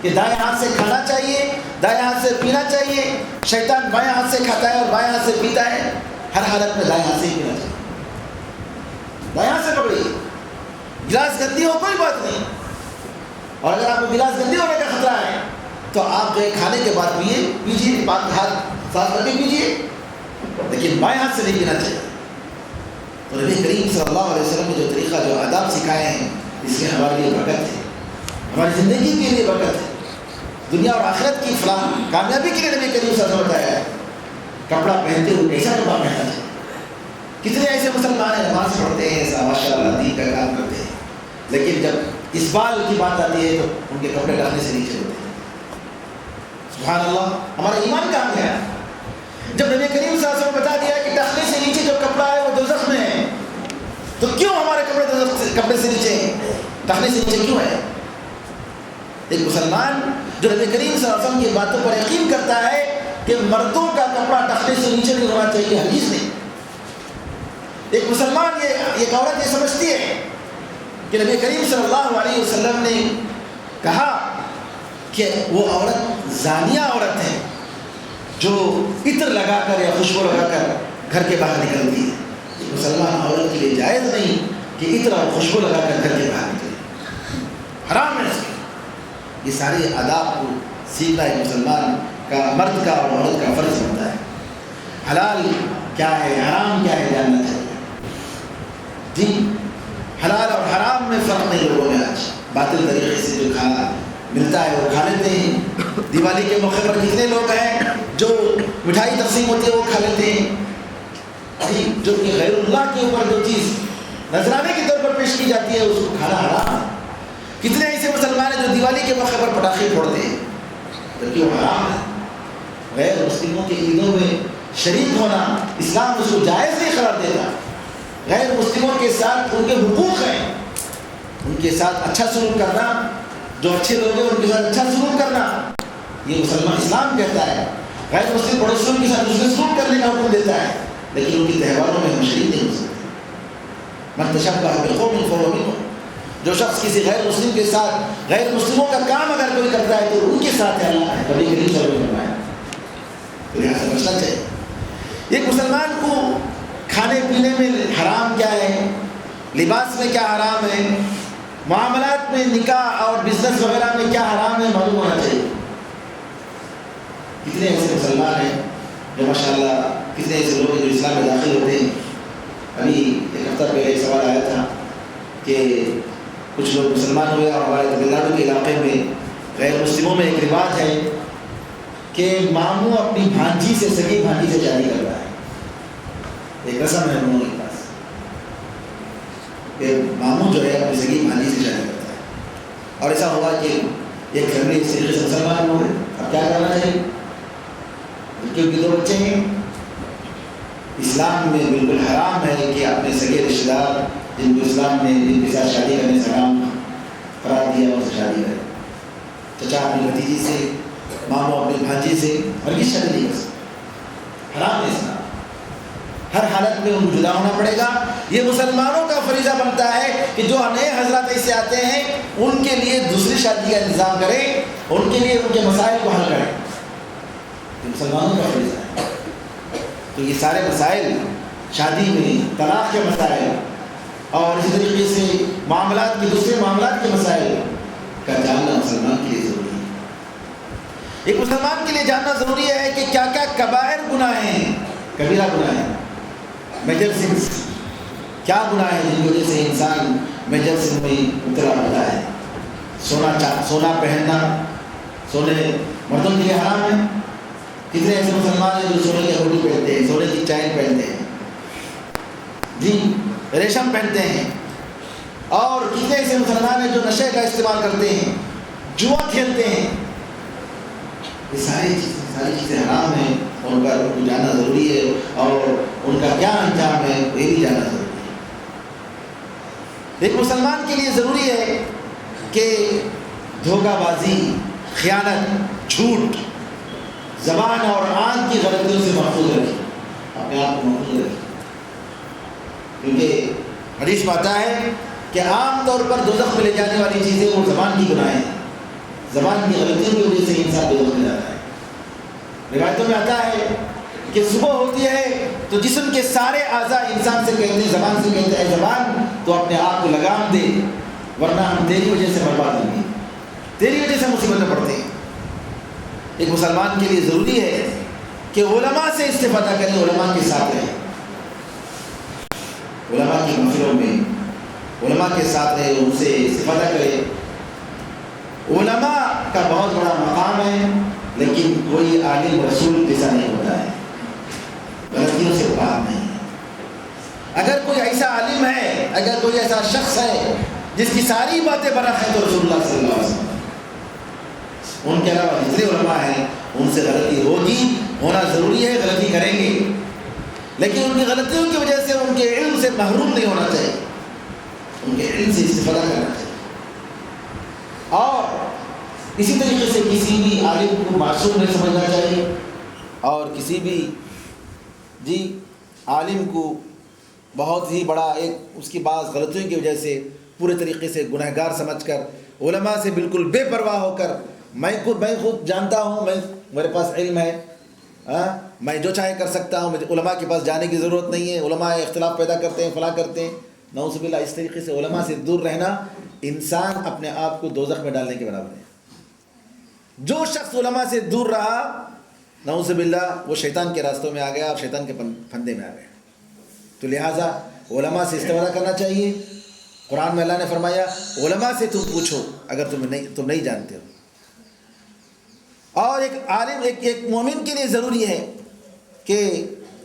کہ دائیں ہاتھ سے کھانا چاہیے، دائیں ہاتھ سے پینا چاہیے، شیطان بائیں ہاتھ سے کھاتا ہے اور بائیں ہاتھ سے پیتا ہے، ہر حالت میں دائیں ہاتھ سے ہی پینا چاہیے، دائیں ہاتھ سے پکڑیے۔ گلاس گندی ہو کوئی بات نہیں، اور اگر آپ کو گلاس گندی ہونے کا خطرہ ہے تو آپ جو ہے کھانے کے بعد پیجیے، پاک ہاتھ صاف کر کے پیجیے، لیکن بائیں ہاتھ سے نہیں پینا چاہیے۔ تو نبی کریم صلی اللہ علیہ وسلم نے جو طریقہ جو آداب سکھائے ہیں اس میں ہمارے لیے برکت ہے، ہماری زندگی کے لیے برکت ہے، دنیا اور آخرت کی فلاح کامیابی کے لیے نبی کریم صلی اللہ علیہ وسلم بتایا ہے۔ کپڑا پہنتے ہوئے کیسا کپڑا پہننا چاہیے۔ کتنے ایسے مسلمان ہیں نماز پڑھتے ہیں، ایسا ماشاء اللہ دین کا کام کرتے ہیں، لیکن جب اس بال کی بات آتی ہے تو ان کے کپڑے ڈالنے سے نیچے ہوتے ہیں۔ سبحان اللہ، ہمارا ایمان کہاں گیا؟ جب نبی کریم صلی اللہ علیہ وسلم بتا دیا کہ ٹخنے سے نیچے جو کپڑا ہے وہ دوزخ میں ہے، تو کیوں ہمارے کپڑے سے نیچے ہیں، ٹخنے سے نیچے کیوں ہے؟ ایک مسلمان جو نبی کریم صلی اللہ علیہ وسلم کی باتوں پر یقین کرتا ہے کہ مردوں کا کپڑا ٹخنے سے نیچے نہیں ہونا چاہیے، حدیث نہیں۔ ایک مسلمان ایک عورت یہ سمجھتی ہے کہ نبی کریم صلی اللہ علیہ وسلم نے کہا کہ وہ عورت زانیہ عورت ہے جو عطر لگا کر یا خوشبو لگا کر گھر کے باہر نکلتی ہے۔ ایک مسلمان عورت کے لیے جائز نہیں کہ عطر اور خوشبو لگا کر گھر کے باہر نکلے، حرام ہے۔ یہ سارے آداب کو سیکھنا ایک مسلمان کا، مرد کا اور عورت کا فرض بنتا ہے۔ حلال کیا ہے، حرام کیا ہے جاننا چاہیے۔ جی حلال اور حرام میں فرق نہیں لوگوں میں آج، باطل طریقے سے جو کھانا ملتا ہے وہ کھا لیتے ہیں۔ دیوالی کے موقع پر کتنے لوگ ہیں جو مٹھائی تقسیم ہوتی ہے وہ کھا لیتے ہیں، جی جو کہ غیر اللہ کے اوپر جو چیز نذرانے کے طور پر پیش کی جاتی ہے اس کو کھانا حرام ہے۔ کتنے ایسے مسلمان ہیں جو دیوالی کے موقع پر پٹاخے پھوڑتے ہیں جبکہ وہ حرام ہے۔ غیر مسلموں کے عیدوں میں شریک ہونا اسلام اس کو جائز نہیں قرار دیتا۔ غیر مسلموں کے ساتھ ان کے حقوق ہیں، ان کے ساتھ اچھا سلوک کرنا، جو اچھے لوگ ہیں ان کے ساتھ اچھا سلوک کرنا یہ مسلمان اسلام کہتا ہے۔ غیر مسلم پڑوسیوں کے ساتھ دوسرے سلوک کرنے کا حکم دیتا ہے، لیکن ان کے تہواروں میں ہم شریک نہیں ہو سکتے۔ من تشبہ بقوم فہو منہم، جو شخص کسی غیر مسلم کے ساتھ غیر مسلموں کا کام اگر کوئی کرتا ہے تو ان کے ساتھ ہے، اللہ ہے کبھی کریم صلی اللہ علیہ وسلم تو لہٰذا بچنا چاہیے۔ ایک مسلمان کو کھانے پینے میں حرام کیا ہے، لباس میں کیا حرام ہے، معاملات میں نکاح اور بزنس وغیرہ میں کیا حرام ہے معلوم ہونا چاہیے۔ کتنے ایسے مسلمان ہیں جو ماشاءاللہ، کتنے ایسے لوگ جو اسلام میں داخل ہوتے ہیں۔ ابھی ایک ہفتہ پہلے ایک سوال آیا تھا کہ کچھ لوگ مسلمان ہوئے اور ہمارے تمل ناڈو کے علاقے میں غیر مسلموں میں ایک رواج ہے کہ ماموں اپنی بھانجی سے، سگی بھانجی سے شادی کرتا ہے، ایک رسم ہے انہوں کے پاس کہ ماموں جو ہے اپنی سگی بھانجی سے شادی کرتا ہے۔ اور ایسا ہوا کہ ایک فیملی اس طریقے سے مسلمان ہوئے، اب کیا کرنا چاہیے؟ کیونکہ 2 بچے ہیں، اسلام میں بالکل حرام ہے کہ اپنے سگے رشتہ دار جن کو اسلام نے جن کے ساتھ شادی کرنے سے حرام قرار دیا ان سے شادی کرے۔ چچا اپنی بھتیجی سے، ماموں اپنی بھانجی سے ہرگز شادی نہیں کر سکتے، حرام ہے اسلام۔ ہر حالت میں ان کو جدا ہونا پڑے گا۔ یہ مسلمانوں کا فریضہ بنتا ہے کہ جو نئے حضرات ایسے آتے ہیں ان کے لیے دوسری شادی کا انتظام کریں، ان کے لیے ان کے مسائل کو حل کریں، یہ مسلمانوں کا فریضہ ہے۔ تو یہ سارے مسائل، شادی میں طلاق کے مسائل اور اسی طریقے سے معاملات کے، دوسرے معاملات کے مسائل کا جاننا مسلمان کے لیے ضروری ہے۔ ایک مسلمان کے لیے جاننا ضروری ہے کہ کیا کیا کبائر گناہ ہیں، کبیرہ گناہ ہیں، میجر سنس کیا گناہ ہیں جن کی وجہ سے انسان میجر سن میں مبتلا ہوتا ہے۔ سونا پہننا، سونے مردوں کے لیے حرام ہے۔ کتنے ایسے مسلمان ہیں جو سونے کی انگوٹھی پہنتے ہیں، سونے کی چین پہنتے ہیں، جی ریشم پہنتے ہیں، اور کتنے ایسے مسلمان ہیں جو نشے کا استعمال کرتے ہیں، جوا کھیلتے ہیں۔ یہ ساری چیزیں حرام ہیں، ان کا جاننا ضروری ہے، اور ان کا کیا انجام ہے وہ بھی جاننا ضروری ہے۔ ایک مسلمان کے لیے ضروری ہے کہ دھوکہ بازی، خیانت، جھوٹ، زبان اور آنکھ کی غلطیوں سے محفوظ رکھے، اپنے آپ کو محفوظ رکھے، کیونکہ حدیث میں آتا ہے کہ عام طور پر دوزخ میں لے جانے والی چیزیں وہ زبان کی گناہیں ہیں، زبان کی غلطیوں کی وجہ سے انسان دوزخ میں جاتا ہے۔ روایتوں میں آتا ہے کہ صبح ہوتی ہے تو جسم کے سارے اعضاء انسان سے کہتے ہیں، زبان سے کہتے ہیں، زبان تو اپنے آپ کو لگام دے ورنہ ہم تیری وجہ سے برباد ہوں گے، تیری وجہ سے مصیبت میں پڑتے ہیں۔ ایک مسلمان کے لیے ضروری ہے کہ علماء سے استفادہ کریں، علماء کے ساتھ رہیں، علماء کی محفلوں میں علماء کے ساتھ رہیں، ان سے استفادہ کریں۔ علماء کا بہت بڑا مقام ہے، لیکن کوئی عالم رسول جیسا نہیں ہوتا ہے، غلطیوں سے پاک نہیں ہے۔ اگر کوئی ایسا عالم ہے، اگر کوئی ایسا شخص ہے جس کی ساری باتیں برحق ہیں تو رسول اللہ صلی اللہ علیہ وسلم، ان کے علاوہ جتنے علماء ہیں ان سے غلطی ہوگی، ہونا ضروری ہے، غلطی کریں گے، لیکن ان کی غلطیوں کی وجہ سے ان کے علم سے محروم نہیں ہونا چاہیے، ان کے علم سے استفادہ کرنا چاہیے۔ اور اسی طریقے سے کسی بھی عالم کو معصوم نہیں سمجھنا چاہیے، اور کسی بھی عالم کو بہت ہی بڑا ایک اس کی بعض غلطیوں کی وجہ سے پورے طریقے سے گنہگار سمجھ کر علماء سے بالکل بے پرواہ ہو کر میں خود جانتا ہوں، میرے پاس علم ہے، میں جو چاہے کر سکتا ہوں، مجھے علماء کے پاس جانے کی ضرورت نہیں ہے، علماء اختلاف پیدا کرتے ہیں، فلاں کرتے ہیں، نعوذ باللہ۔ اس طریقے سے علماء سے دور رہنا انسان اپنے آپ کو دوزخ میں ڈالنے کے برابر ہے۔ جو شخص علماء سے دور رہا نعوذ باللہ وہ شیطان کے راستوں میں آ گیا اور شیطان کے پھندے میں آ گیا۔ تو لہٰذا علماء سے استفادہ کرنا چاہیے. قرآن میں اللہ نے فرمایا علماء سے تم پوچھو اگر تم نہیں جانتے ہو. اور ایک عالم ایک مومن کے لیے ضروری ہے کہ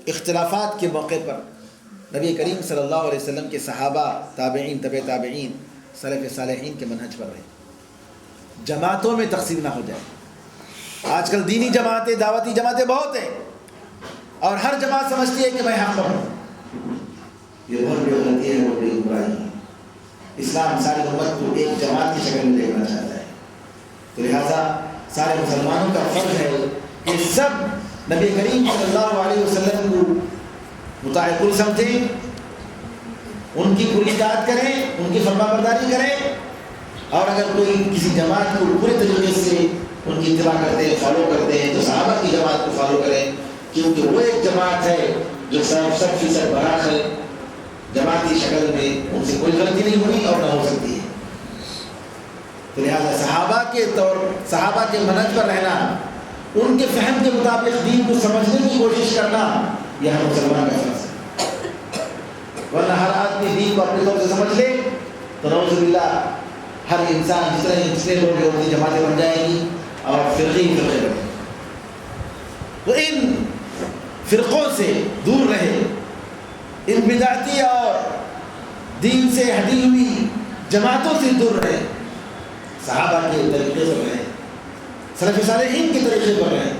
اختلافات کے موقع پر نبی کریم صلی اللہ علیہ وسلم کے صحابہ، تابعین، تبع تابعین، سلف صالحین کے منہج پر رہے، جماعتوں میں تقسیم نہ ہو جائے. آج کل دینی جماعتیں، دعوتی جماعتیں بہت ہیں اور ہر جماعت سمجھتی ہے کہ میں حق پر ہوں. یہ بہت بڑی غلطی ہے، بہت بڑی گمراہی ہے. اسلام ساری امت کو ایک جماعت کی شکل میں دیکھنا چاہتا ہے. تو لہٰذا سارے مسلمانوں کا فرض ہے کہ سب نبی کریم صلی اللہ علیہ وسلم کو مطاع کل سمجھیں، ان کی پوری اطاعت کریں، ان کی فرما برداری کریں. اور اگر کوئی کسی جماعت کو پورے طریقے سے ان کی اتباع کرتے ہیں، فالو کرتے ہیں، تو صحابہ کی جماعت کو فالو کریں، کیونکہ وہ ایک جماعت ہے جو 100% برحق ہے. جماعتی شکل میں ان سے کوئی غلطی نہیں ہوئی اور نہ ہو سکتی ہے. تو لہٰذا صحابہ کے منہج پر رہنا، ان کے فہم کے مطابق دین کو سمجھنے کی کوشش کرنا، یہ ہر مسلمان کا فرض ہے. ورنہ ہر آدمی دین کو اپنے طور سے سمجھ لے تو نعوذ باللہ ہر انسان جتنے لوگ ہیں ان کی جماعتیں بن جائیں گی اور فرقے بنے گی. تو ان فرقوں سے دور رہے، ان بدعتی اور دین سے ہٹی ہوئی جماعتوں سے دور رہے، صحابہ کے طریقے پر رہیں، سلف صالحین کے طریقے پر رہیں،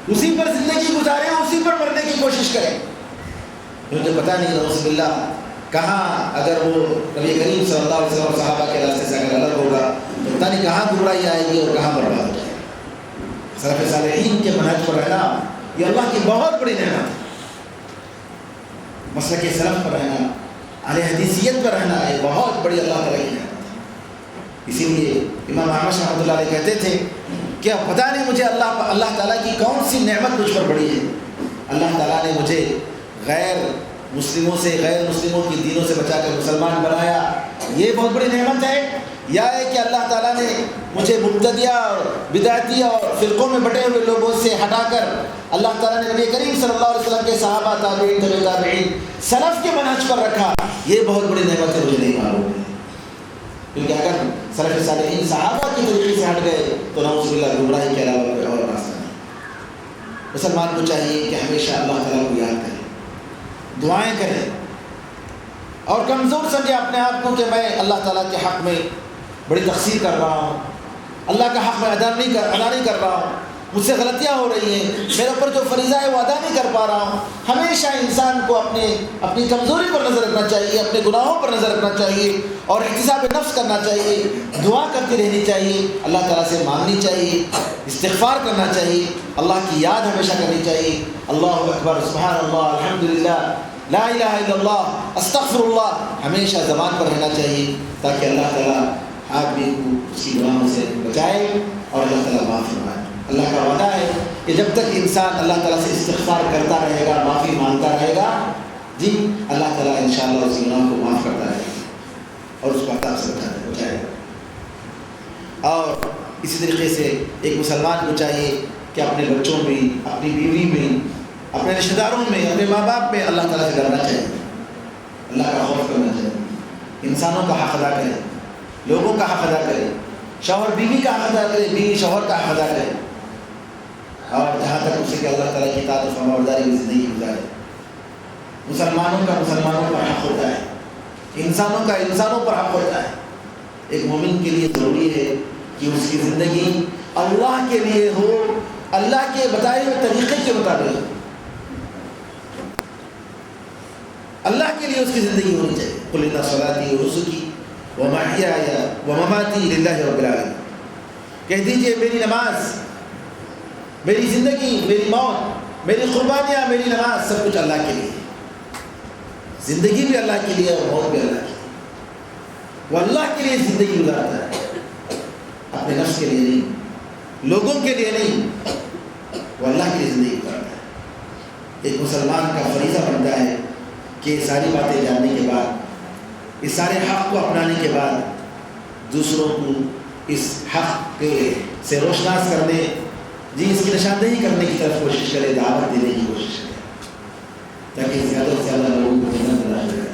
اسی پر زندگی گزاریں، اسی پر مرنے کی کوشش کریں. مجھے پتہ نہیں نعوذ باللہ کہاں اگر وہ نبی کریم صلی اللہ علیہ وسلم صحابہ کے راستے سے اگر الگ ہوگا تو پتہ نہیں کہاں گمراہی آئے گی اور کہاں برباد ہو جائے گی. سلف صالحین کے منہج پر رہنا یہ اللہ کی بہت بڑی نعمت ہے. مسلک سلف پر رہنا، اہل حدیثیت پر رہنا یہ بہت بڑی اللہ تعالیٰ کی نعمت ہے. اسی لیے امام احمد رحمۃ اللہ علیہ کہتے تھے کہ اب پتہ نہیں مجھے اللہ تعالیٰ کی کون سی نعمت مجھ پر بڑی ہے. اللہ تعالیٰ نے مجھے غیر مسلموں سے، غیر مسلموں کی دینوں سے بچا کر مسلمان بنایا، یہ بہت بڑی نعمت ہے. یا ہے کہ اللہ تعالیٰ نے مجھے مبتدیہ اور بدعتی اور فرقوں میں بٹے ہوئے لوگوں سے ہٹا کر اللہ تعالیٰ نے نبی کریم صلی اللہ علیہ وسلم کے صحابہ، تابعین، تبع تابعین، سلف کے منہج پر رکھا، یہ بہت بڑی نعمت ہے. مجھے نہیں معلوم ہے، کیونکہ اگر سلف صالحین صحابہ کے طریقے سے ہٹ گئے تو نعوذ باللہ گمراہی کے علاوہ کوئی اور راستہ نہیں. مسلمان کو چاہیے کہ ہمیشہ اللہ تعالیٰ کو یاد کرے، دعائیں کریں اور کمزور سمجھے اپنے آپ کو کہ میں اللہ تعالیٰ کے حق میں بڑی تقصیر کر رہا ہوں، اللہ کا حق میں ادا نہیں کر رہا ہوں، مجھ سے غلطیاں ہو رہی ہیں، میرے اوپر جو فریضہ ہے وہ ادا نہیں کر پا رہا ہوں. ہمیشہ انسان کو اپنی کمزوری پر نظر رکھنا چاہیے، اپنے گناہوں پر نظر رکھنا چاہیے اور احتساب نفس کرنا چاہیے، دعا کرتی رہنی چاہیے، اللہ تعالیٰ سے مانگنی چاہیے، استغفار کرنا چاہیے، اللہ کی یاد ہمیشہ کرنی چاہیے. اللہ اکبر، سبحان اللہ، الحمدللہ، لا الہ الا اللہ، استغفر اللہ ہمیشہ زبان پر رہنا چاہیے تاکہ اللہ تعالیٰ آدمی کو اس کی گناہوں سے بچائے اور اللہ تعالیٰ معاف فرمائے. اللہ کا وعدہ ہے کہ جب تک انسان اللہ تعالیٰ سے استغفار کرتا رہے گا، معافی مانگتا رہے گا، جی اللہ تعالیٰ انشاءاللہ اس گناہ کو معاف کرتا رہے گا اور اس کو عذاب سے بچائے گا. اور اسی طریقے سے ایک مسلمان کو چاہیے کہ اپنے بچوں میں، اپنی بیوی میں، اپنے رشتہ داروں میں، اپنے ماں باپ میں اللہ تعالیٰ سے ڈرنا چاہیے، اللہ کا خوف کرنا چاہیے، انسانوں کا حق ادا کرے، لوگوں کا حق ادا کرے، شوہر بیوی کا حق ادا کرے، بیوی شوہر کا حق ادا کرے، اور جہاں تک اسے کہ اللہ تعالیٰ کی اطاعت و فرمانبرداری کی زندگی گزارے. مسلمانوں کا مسلمانوں پر حق ہوتا ہے، انسانوں کا انسانوں پر حق ہوتا ہے. ایک مومن کے لیے ضروری ہے کہ اس کی زندگی اللہ کے لیے ہو، اللہ کے بتائے ہوئے طریقے کے مطابق ہو، اللہ کے لیے اس کی زندگی ہونی چاہیے. قل ان صلاتی و نسکی و محیای و مماتی للہ رب العالمین، کہہ دیجئے میری نماز، میری زندگی، میری موت، میری قربانیاں، میری نماز، سب کچھ اللہ کے لیے. زندگی بھی اللہ کے لیے اور موت بھی اللہ کے لیے. وہ اللہ کے لیے زندگی گزارتا ہے، اپنے نفس کے لیے نہیں، لوگوں کے لیے نہیں، وہ اللہ کے لیے زندگی گزارتا ہے. ایک مسلمان کا فریضہ بنتا ہے کہ یہ ساری باتیں جاننے کے بعد، اس سارے حق کو اپنانے کے بعد دوسروں کو اس حق کے سے روشناس کرنے، جی اس کی نشاندہی کرنے کی طرف کوشش کرے، دعوت دینے کی کوشش کرے تاکہ زیادہ سے زیادہ لوگوں کو جنت میں داخل کرے.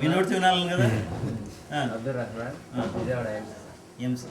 వినోడ్తి వినాలి కదా అబ్దుల్ రహమాన్ విజయవాడ ఎంసీ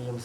AMC।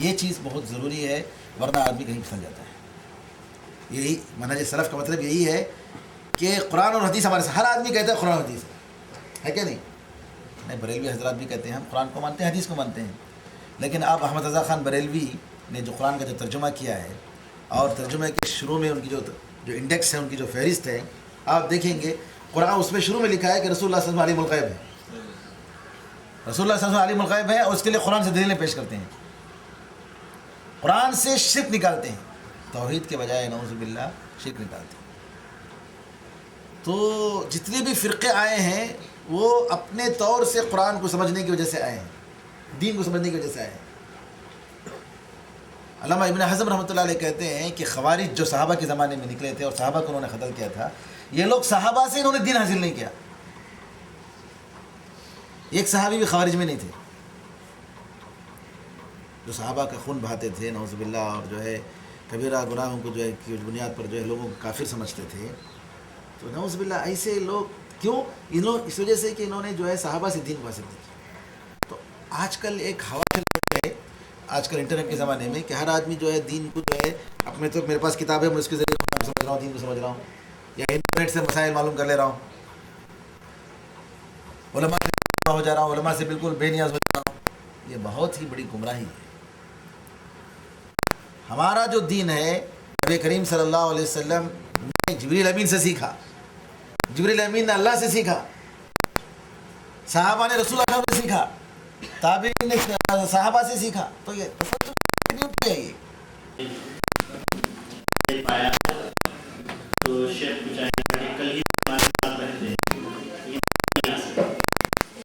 یہ چیز بہت ضروری ہے، ورنہ آدمی کہیں پھنس جاتا ہے. یہی منہج سلف کا مطلب یہی ہے کہ قرآن اور حدیث ہمارے ساتھ. ہر آدمی کہتا ہے قرآن اور حدیث ہے کیا نہیں؟ بریلوی حضرات بھی کہتے ہیں ہم قرآن کو مانتے ہیں، حدیث کو مانتے ہیں. لیکن آپ احمد رضا خان بریلوی نے جو قرآن کا جو ترجمہ کیا ہے، اور ترجمے کے شروع میں ان کی جو انڈیکس ہے، ان کی جو فہرست ہے، آپ دیکھیں گے قرآن اس میں شروع میں لکھا ہے کہ رسول اللہ صلی اللہ علیہ وسلم عالم الغیب ہے. رسول اللہ صلی اللہ علیہ وسلم عالم الغیب ہے، اور اس کے لیے قرآن سے دلیلیں پیش کرتے ہیں. قرآن سے شرک نکالتے ہیں، توحید کے بجائے نعوذ باللہ شرک نکالتے ہیں. تو جتنے بھی فرقے آئے ہیں وہ اپنے طور سے قرآن کو سمجھنے کی وجہ سے آئے ہیں، دین کو سمجھنے کی وجہ سے آئے ہیں. علامہ ابن حزم رحمۃ اللہ علیہ کہتے ہیں کہ خوارج جو صحابہ کے زمانے میں نکلے تھے اور صحابہ کو انہوں نے قتل کیا تھا، یہ لوگ صحابہ سے انہوں نے دین حاصل نہیں کیا. ایک صحابی بھی خوارج میں نہیں تھے جو صحابہ کا خون بہاتے تھے نعوذ باللہ، اور جو ہے کبیرہ گناہوں کو جو ہے کی بنیاد پر جو ہے لوگوں کو کافر سمجھتے تھے. تو نعوذ باللہ ایسے لوگ کیوں؟ اس وجہ سے کہ انہوں نے جو ہے صحابہ سے دین کو حاصل نہیں کیا. تو آج کل ایک ہوا چل رہی ہے آج کل انٹرنیٹ کے زمانے میں کہ ہر آدمی جو ہے دین کو جو ہے اپنے تو میرے پاس کتاب ہے، میں اس کے ذریعے سمجھ رہا ہوں، دین کو سمجھ رہا ہوں، یا انٹرنیٹ سے مسائل معلوم کر لے رہا ہوں، علماء سے ہو جا رہا ہوں، علماء سے بالکل بے نیاز ہو جا رہا ہوں. یہ بہت ہی بڑی گمراہی ہے. ہمارا جو دین ہے نبی کریم صلی اللہ علیہ وسلم نے جبریل امین سے سیکھا، جبریل امین نے اللہ سے سیکھا، صحابہ نے رسول اللہ سے سیکھا، تابعین نے صحابہ سے سیکھا. تو یہ پایا